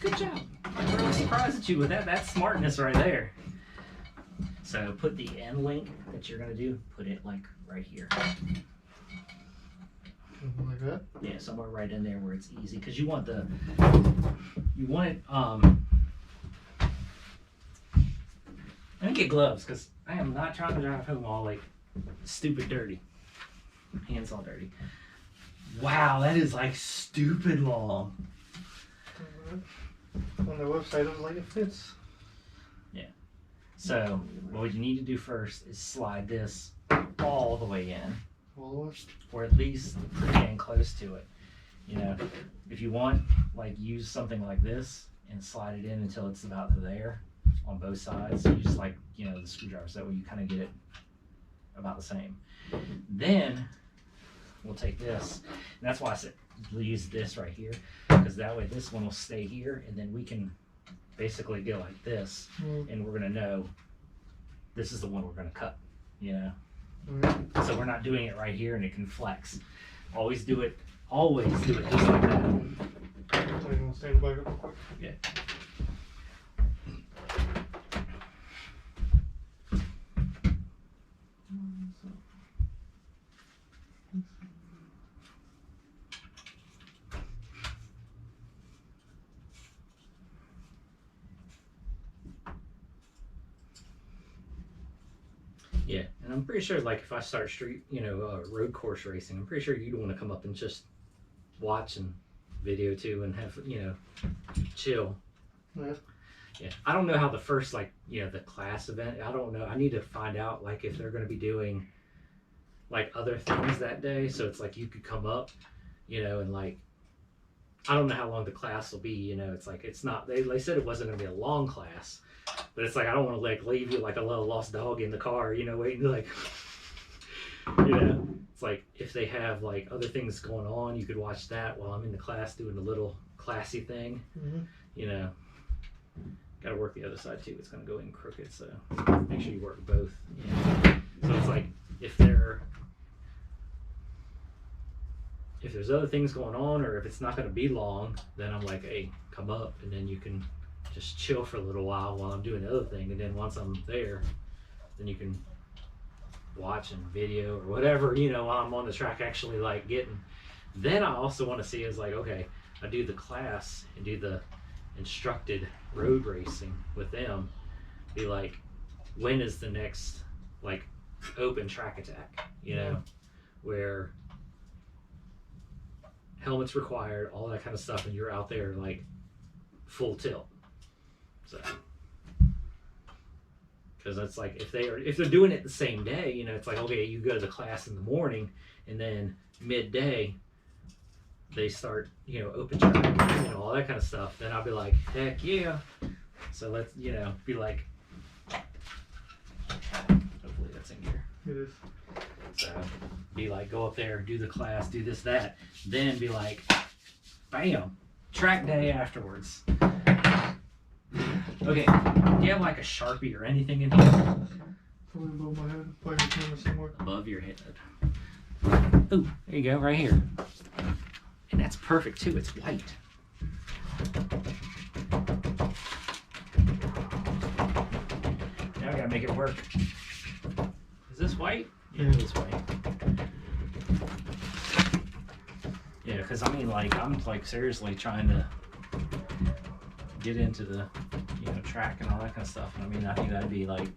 Good job. I'm really surprised at you with that. That's smartness right there. So put the end link that you're going to do, put it like right here. Something like that? Yeah, somewhere right in there where it's easy, because you want it, and get gloves, because I am not trying to drive home all like stupid dirty. Hands all dirty. Wow, that is like stupid long. On their website, it was like it fits. Yeah. So what you need to do first is slide this all the way in, or at least pretty dang close to it. You know, if you want, like, use something like this and slide it in until it's about there on both sides. You just, like, you know, the screwdriver, so that way you kind of get it about the same. Then we'll take this, and that's why I said use this right here, because that way this one will stay here, and then we can basically go like this, and we're going to know this is the one we're going to cut, you know. So we're not doing it right here and it can flex. Always do it just like that. So you want to stand back up real quick? Yeah. Yeah, and I'm pretty sure, like, if I start street, road course racing, I'm pretty sure you'd want to come up and just watch and video too and have, chill. Yeah. Yeah, I don't know how the first, like, the class event, I don't know. I need to find out, like, if they're going to be doing, like, other things that day. So it's like you could come up, and, like, I don't know how long the class will be, It's like, it's not, they said it wasn't going to be a long class. But it's like, I don't want to, like, leave you like a little lost dog in the car, waiting to, like, it's like, if they have, like, other things going on, you could watch that while I'm in the class doing a little classy thing, got to work the other side too. It's going to go in crooked, so make sure you work both. Yeah. So it's like if there's other things going on, or if it's not going to be long, then I'm like, hey, come up, and then you can just chill for a little while I'm doing the other thing, and then once I'm there, then you can watch and video or whatever, you know, while I'm on the track actually like getting. Then I also want to see is like, okay, I do the class and do the instructed road racing with them, be like, when is the next like open track attack, you know, where helmets required, all that kind of stuff, and you're out there like full tilt. So because it's like if they're doing it the same day, you know, it's like, okay, you go to the class in the morning and then midday they start, you know, open track, you know, all that kind of stuff, then I'll be like, heck yeah. So let's, you know, be like, hopefully that's in here. It is. So be like, go up there, do the class, do this, that, then be like, bam, track day afterwards. Okay, do you have like a Sharpie or anything in here? Probably above my head, play the camera somewhere. Above your head. Oh, there you go, right here. And that's perfect too, it's white. Now I gotta make it work. Is this white? Yeah, it is white. Yeah, because I mean, like, I'm like seriously trying to get into the, you know, track and all that kind of stuff. And I mean, I think that'd be like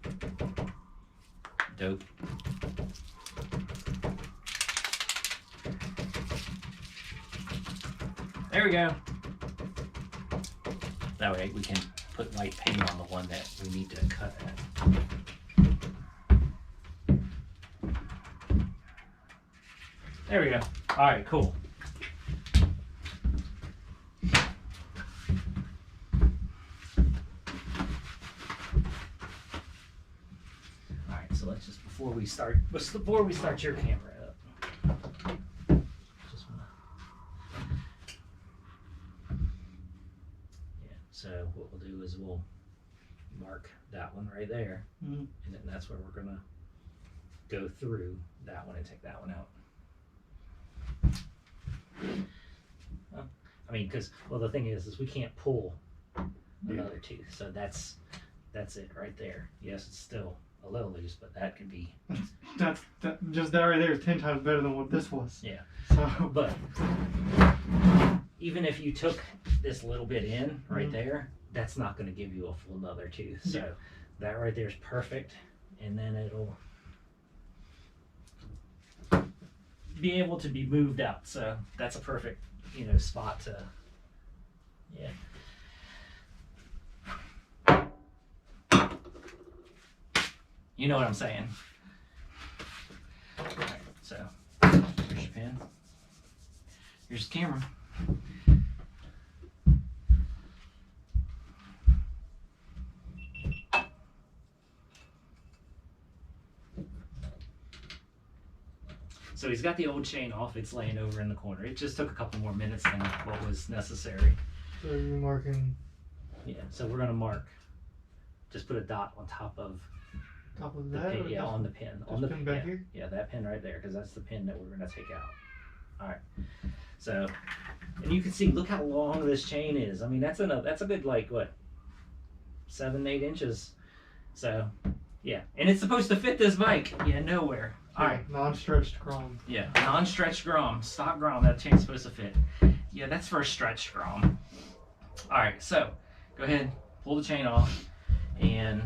dope. There we go. That way we can put white paint on the one that we need to cut at. There we go. All right, cool. All right, so let's just before we start your camera up. Just wanna, yeah. So what we'll do is we'll mark that one right there, and then that's where we're gonna go through that one and take that one out. I mean, because, well, the thing is we can't pull another tooth, so that's it right there. Yes, it's still a little loose, but that could be. Just that right there is 10 times better than what this was. Yeah. So, but even if you took this little bit in right there, that's not going to give you a full another tooth. So that right there is perfect, and then it'll be able to be moved out. So that's a perfect, you know, spot to, yeah. You know what I'm saying. All right, so here's your pen. Here's the camera. So he's got the old chain off. It's laying over in the corner. It just took a couple more minutes than what was necessary. So you're marking? Yeah, so we're gonna mark. Just put a dot on top of the that? pin. Yeah, on the pin. On the pin back here? Yeah, that pin right there, because that's the pin that we're gonna take out. All right. So, and you can see, look how long this chain is. I mean, that's a good, like, what, 7-8 inches. So, yeah, and it's supposed to fit this bike. Yeah, nowhere. All right. Non-stretched chrome. Yeah, non-stretched grom, stock grom. That chain's supposed to fit. Yeah, that's for a stretched grom. All right, so go ahead, pull the chain off, and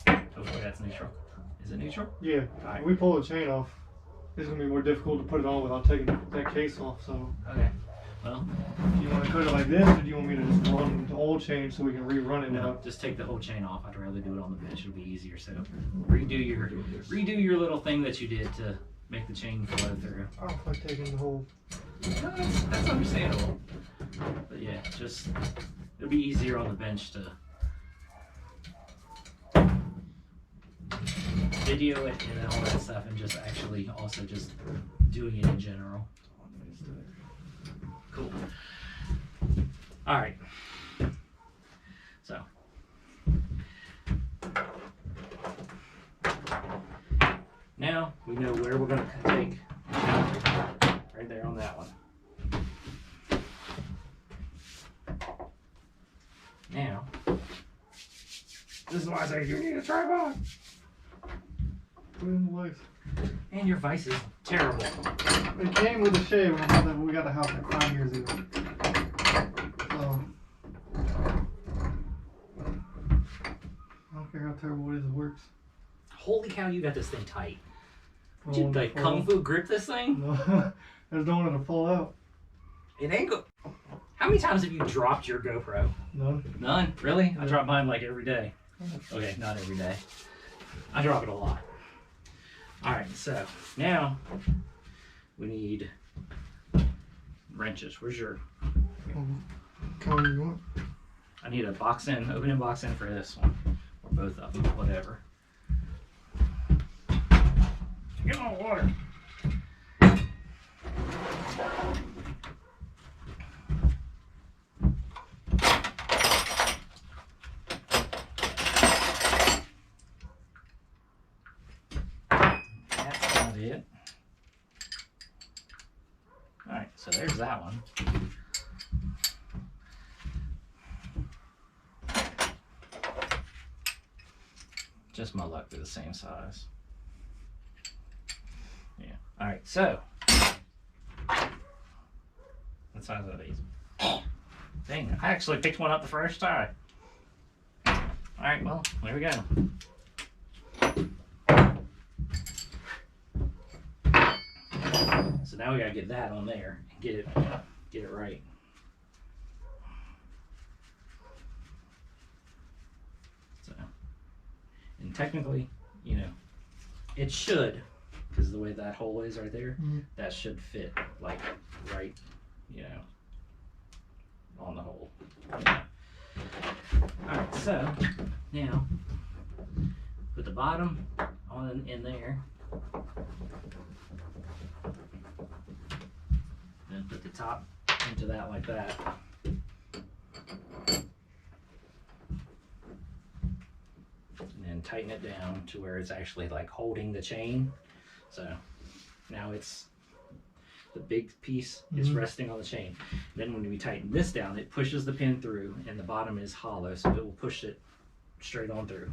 hopefully that's neutral. Is it neutral? Yeah. All right. When we pull the chain off, it's gonna be more difficult to put it on without taking that case off. So. Okay. Well, do you want to cut it like this, or do you want me to just run the old chain so we can rerun it? No, just take the whole chain off. I'd rather do it on the bench. It'll be easier. So redo your little thing that you did to make the chain flow through. I don't like taking the whole. No, that's understandable. But yeah, just it'll be easier on the bench to video it and all that stuff, and just actually also just doing it in general. Cool. All right. Now we know where we're going to take the counter. Right there on that one. Now, this is why I say you need a tripod. Put it in the place. And your vice is terrible. It came with a Chevy when we got a house like 5 years ago. So, I don't care how terrible it is, it works. Holy cow, you got this thing tight. Did Oh, you like kung fu grip this thing? No, I just don't want it to fall out. It ain't go. How many times have you dropped your GoPro? None. None? Really? I Yeah. drop mine like every day. Okay, not every day. I drop it a lot. Alright, so now we need wrenches. Where's your... Color you want? I need a box end, opening box end for this one. Or both of them, whatever. Get my water. That's not it. Alright, so there's that one. Just my luck, they're the same size. Yeah. Alright, so. What size are these? Dang, I actually picked one up the first time. Alright, well, there we go. So now we gotta get that on there and get it right. So, and technically, you know, it should, because of the way that hole is right there, that should fit like right, you know, on the hole. Alright, so now put the bottom on in there. Then put the top into that like that. And then tighten it down to where it's actually like holding the chain. So now it's, the big piece is resting on the chain. Then when we tighten this down, it pushes the pin through and the bottom is hollow, so it will push it straight on through.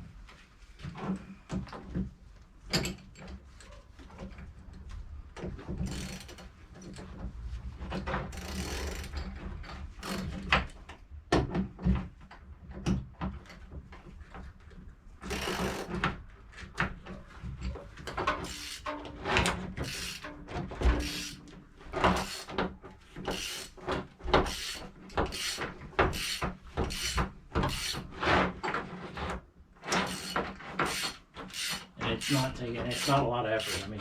It's not a lot of effort. I mean,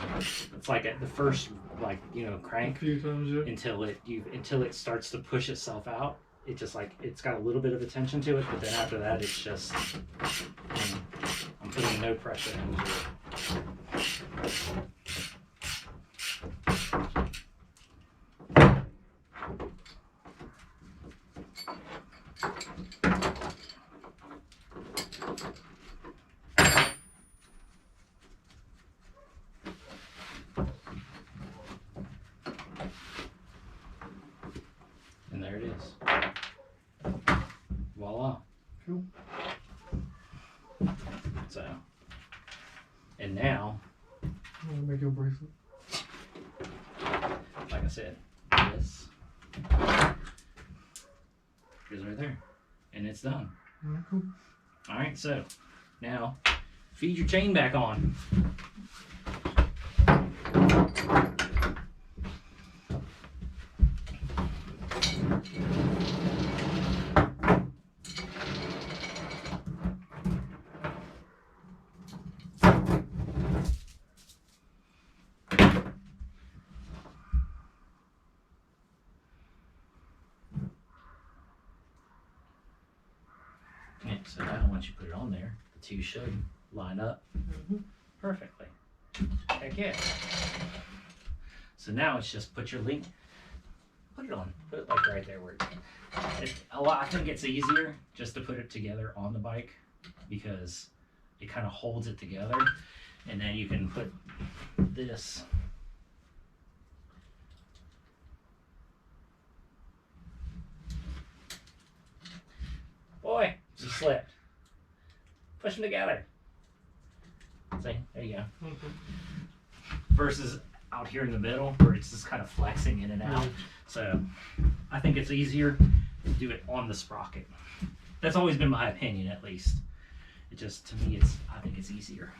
it's like at the first, like, you know, crank A few times, yeah. until it starts to push itself out. It just like, it's got a little bit of attention to it, but then after that, it's just, I'm putting no pressure into it. And there it is. Voila. Cool. So, and now, I'm gonna make you a bracelet. like I said, this goes right there. And it's done. Alright, cool. Alright, so now feed your chain back on. Yeah, so now once you put it on there, the two should line up perfectly. Heck yeah. So now it's just put your link, put it on, put it like right there where I think it's easier just to put it together on the bike because it kind of holds it together. And then you can put this. Boy, she slipped. Push them together. See, there you go. Versus out here in the middle where it's just kind of flexing in and out. So I think it's easier to do it on the sprocket. That's always been my opinion, at least. It just, to me, I think it's easier.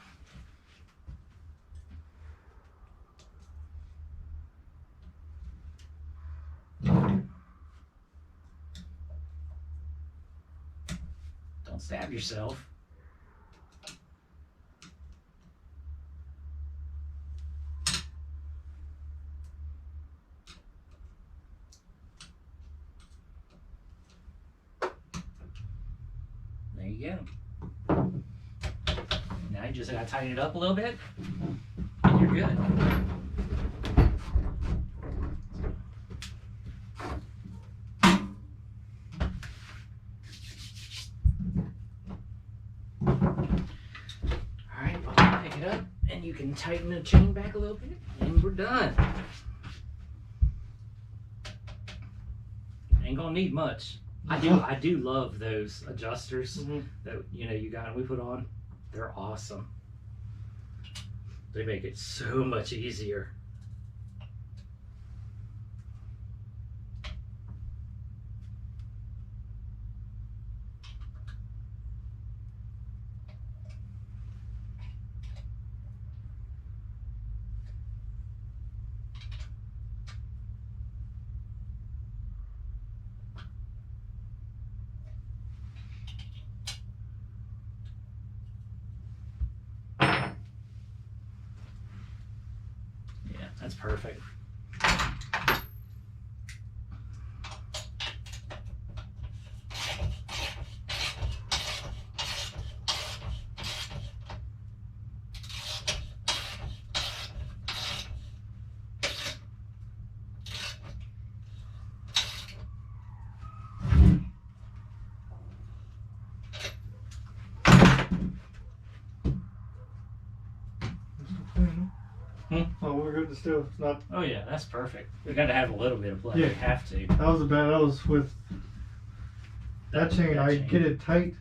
Don't stab yourself. There you go. Now you just gotta tighten it up a little bit, and you're good. Alright, well, pick it up, and you can tighten the chain back a little bit, and we're done. Ain't gonna need much. I do love those adjusters that you got and we put on. They're awesome. They make it so much easier. That's perfect. Oh, we're good to still. It's not. Oh yeah, that's perfect. We got to have a little bit of play. Yeah. We have to. That was that was with that chain. I get it tight.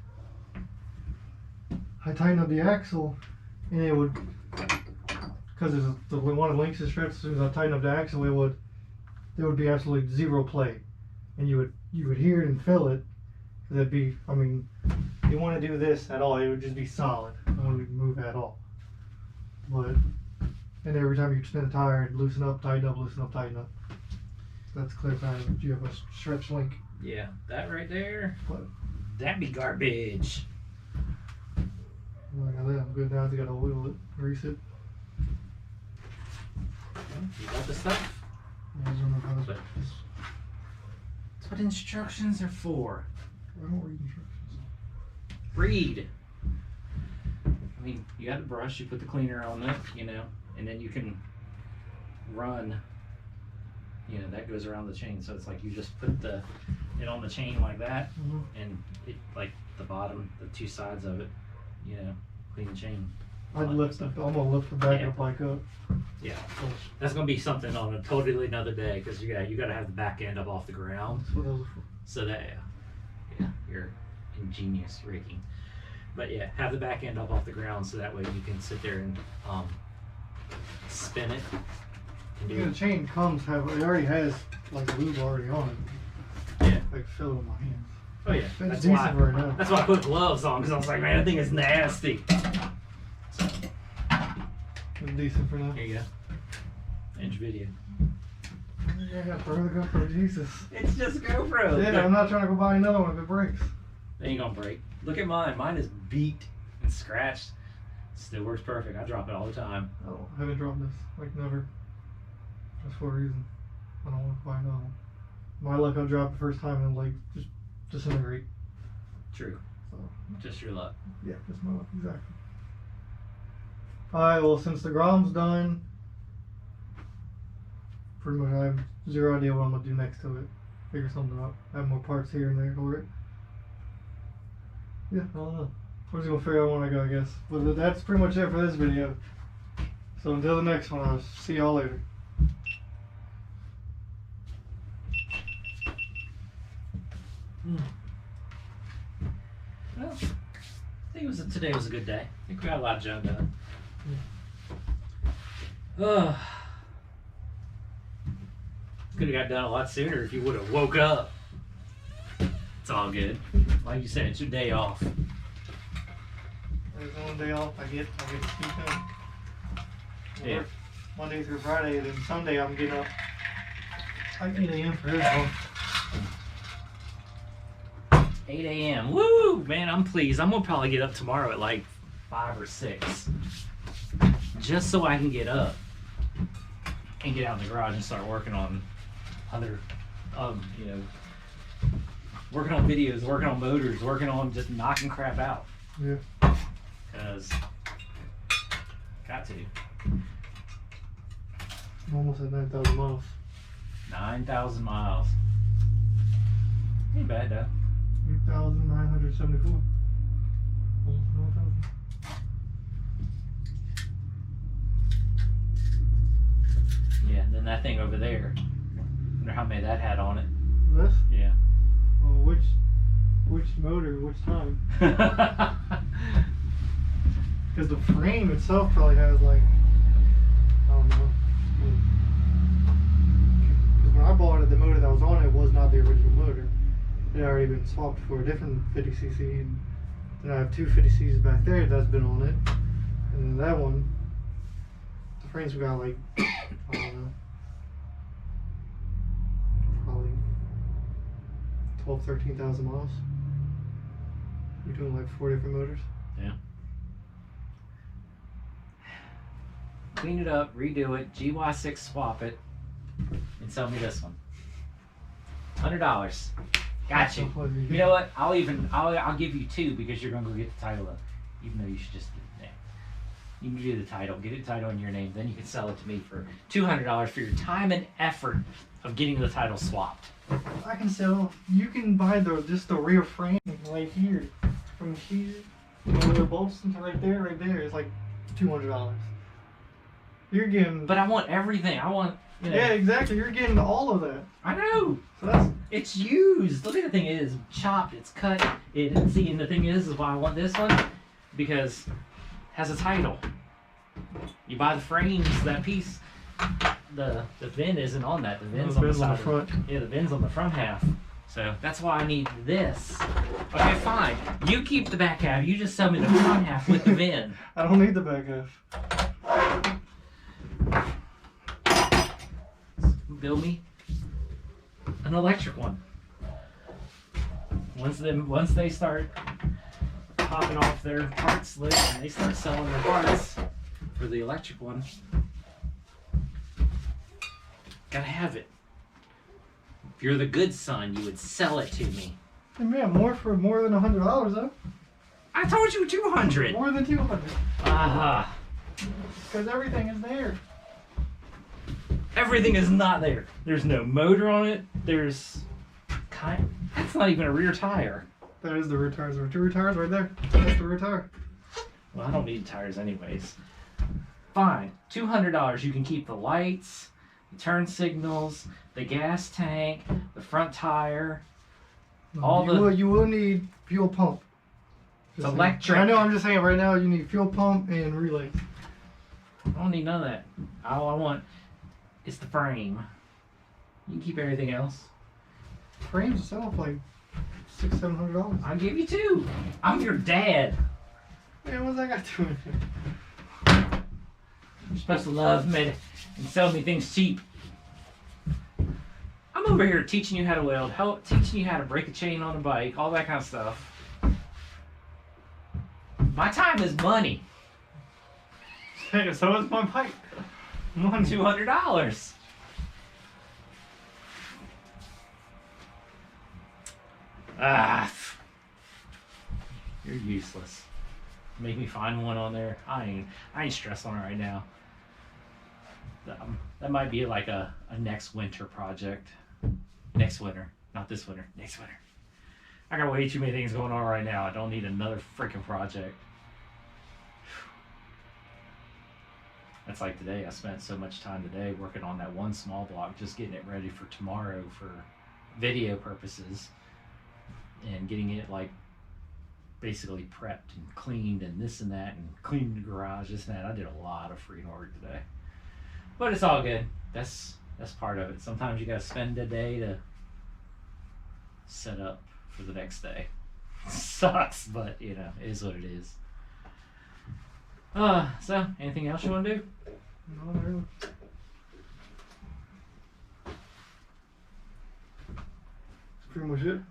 I tighten up the axle, and it would, because the one of the links is stretched. As soon as I tighten up the axle, there would be absolutely zero play, and you would hear it and feel it. That'd be. I mean, you want to do this at all, it would just be solid. I wouldn't move at all. But. And every time you spin a tire, it'd loosen up, tighten up, loosen up, tighten up. That's clear sign you have a stretch link. Yeah, that right there. What? That'd be garbage. Look at that, I'm good now. I gotta oil it, grease it. You got the stuff? I don't know how this That's what instructions are for. I don't read instructions. Read. I mean, you got the brush, you put the cleaner on it, and then you can run, that goes around the chain. So it's like you just put it on the chain like that, and it, like the bottom, the two sides of it, clean the chain. I'm gonna lift the back of the bike up. Yeah, that's gonna be something on a totally another day, because you gotta have the back end up off the ground. That's what those are for. So that, you're ingenious rigging. But yeah, have the back end up off the ground so that way you can sit there and spin it. The chain it already has like lube already on it. Yeah. Like fill it with my hands. Oh yeah. It's decent right now. That's why I put gloves on, because I was like, man, that thing is nasty. So, It's decent for now. here you go. Inch video. Yeah, throw the GoPro, Jesus. It's just GoPro. Yeah, I'm not trying to go buy another one if it breaks. They ain't gonna break. Look at mine. Mine is beat and scratched. Still works perfect. I drop it all the time. Oh, I haven't dropped this. Like never. Just for a reason. I don't want to buy another one. My luck, I'll drop the first time and like just disintegrate. True. So, Just your luck. yeah, just my luck, exactly. Alright, well, since the Grom's done, pretty much I have zero idea what I'm going to do next to it. Figure something out. I have more parts here and there for it. Yeah, I don't know. We're just going to figure out when I go, I guess. But that's pretty much it for this video. So until the next one, I'll see y'all later. Well, I think today was a good day. I think we got a lot of junk done. Could have got done a lot sooner if you would have woke up. It's all good. Like you said, it's your day off. There's one day off I get to sneak in. Yeah. Monday through Friday, then Sunday I'm getting up like 8 a.m. for this 8 a.m. Woo! Man, I'm pleased. I'm gonna probably get up tomorrow at like 5 or 6. Just so I can get up and get out in the garage and start working on other, you know, working on videos, working on motors, working on just knocking crap out. Yeah. Cause got to. I'm almost at 9,000 miles. 9,000 miles. Ain't bad though. 8,974. Almost 9,000. Yeah, and then that thing over there. Wonder how many that had on it. This? Yeah. Well, which motor, which time? Because the frame itself probably has like, I don't know. Because when I bought it, the motor that was on it was not the original motor. It had already been swapped for a different 50cc, and then I have two 50cc's back there that's been on it. And then that one, the frames got like, I don't know, probably 12, 13,000 miles. You're doing like 4 different motors. Yeah. Clean it up, redo it, GY6 swap it, and sell me this one. $100. Got you. You know what? I'll give you 2 because you're gonna go get the title up. Even though you should just you can do the title, get a title in your name, then you can sell it to me for $200 for your time and effort of getting the title swapped. I can sell. You can buy just the rear frame right here, from here, where the bolts into right there. It's like $200. You're getting. But I want everything. I want. You know, yeah, exactly. You're getting all of that. I know. So it's used. Look at the thing. It is chopped. It's cut. See, and the thing is why I want this one because it has a title. You buy the frames. That piece. The VIN isn't on that. The VIN's on the side. Front. Yeah, the VIN's on the front half. So that's why I need this. Okay, fine. You keep the back half. You just sell me the front half with the VIN. I don't need the back half. Build me an electric one. Once they start popping off their parts list and they start selling their parts for the electric one, gotta have it. If you're the good son, you would sell it to me. Hey man, more than $100 though. I told you 200. More than 200. Aha. Because everything is there. Everything is not there. There's no motor on it. That's not even a rear tire. That is the rear tires. There are 2 rear tires right there. That's the rear tire. Well, I don't need tires anyways. Fine. $200. You can keep the lights, the turn signals, the gas tank, the front tire, You will need fuel pump. It's electric. I know. I'm just saying right now you need fuel pump and relays. I don't need none of that. All I want is the frame. You can keep everything else. Frames itself like $600-700. I'll give you 2. I'm your dad. Man, what's that got to do with it? You're supposed to love me and sell me things cheap. I'm over here teaching you how to weld, teaching you how to break a chain on a bike, all that kind of stuff. My time is money. Hey, so is my bike. $200. You're useless. Make me find one on there. I ain't stressed on it right now. That might be like a next winter project. Next winter, not this winter. Next winter. I got way too many things going on right now. I don't need another freaking project. That's like today. I spent so much time today working on that one small block, just getting it ready for tomorrow for video purposes, and getting it like basically prepped and cleaned and this and that, and cleaned the garage, this and that. I did a lot of freaking work today, but it's all good. That's part of it. Sometimes you gotta spend a day to set up for the next day. Sucks, but you know, it is what it is. So anything else you want to do? No, not really. That's pretty much it.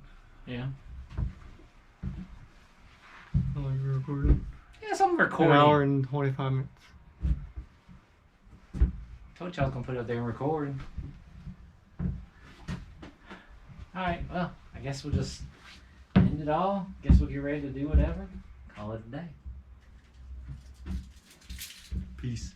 Yeah. How long are we recording? Yeah, something recording. 1 hour and 25 minutes. Told you I was gonna put it up there and record. Alright, well, I guess we'll just end it all. Guess we'll get ready to do whatever. Call it a day. Peace.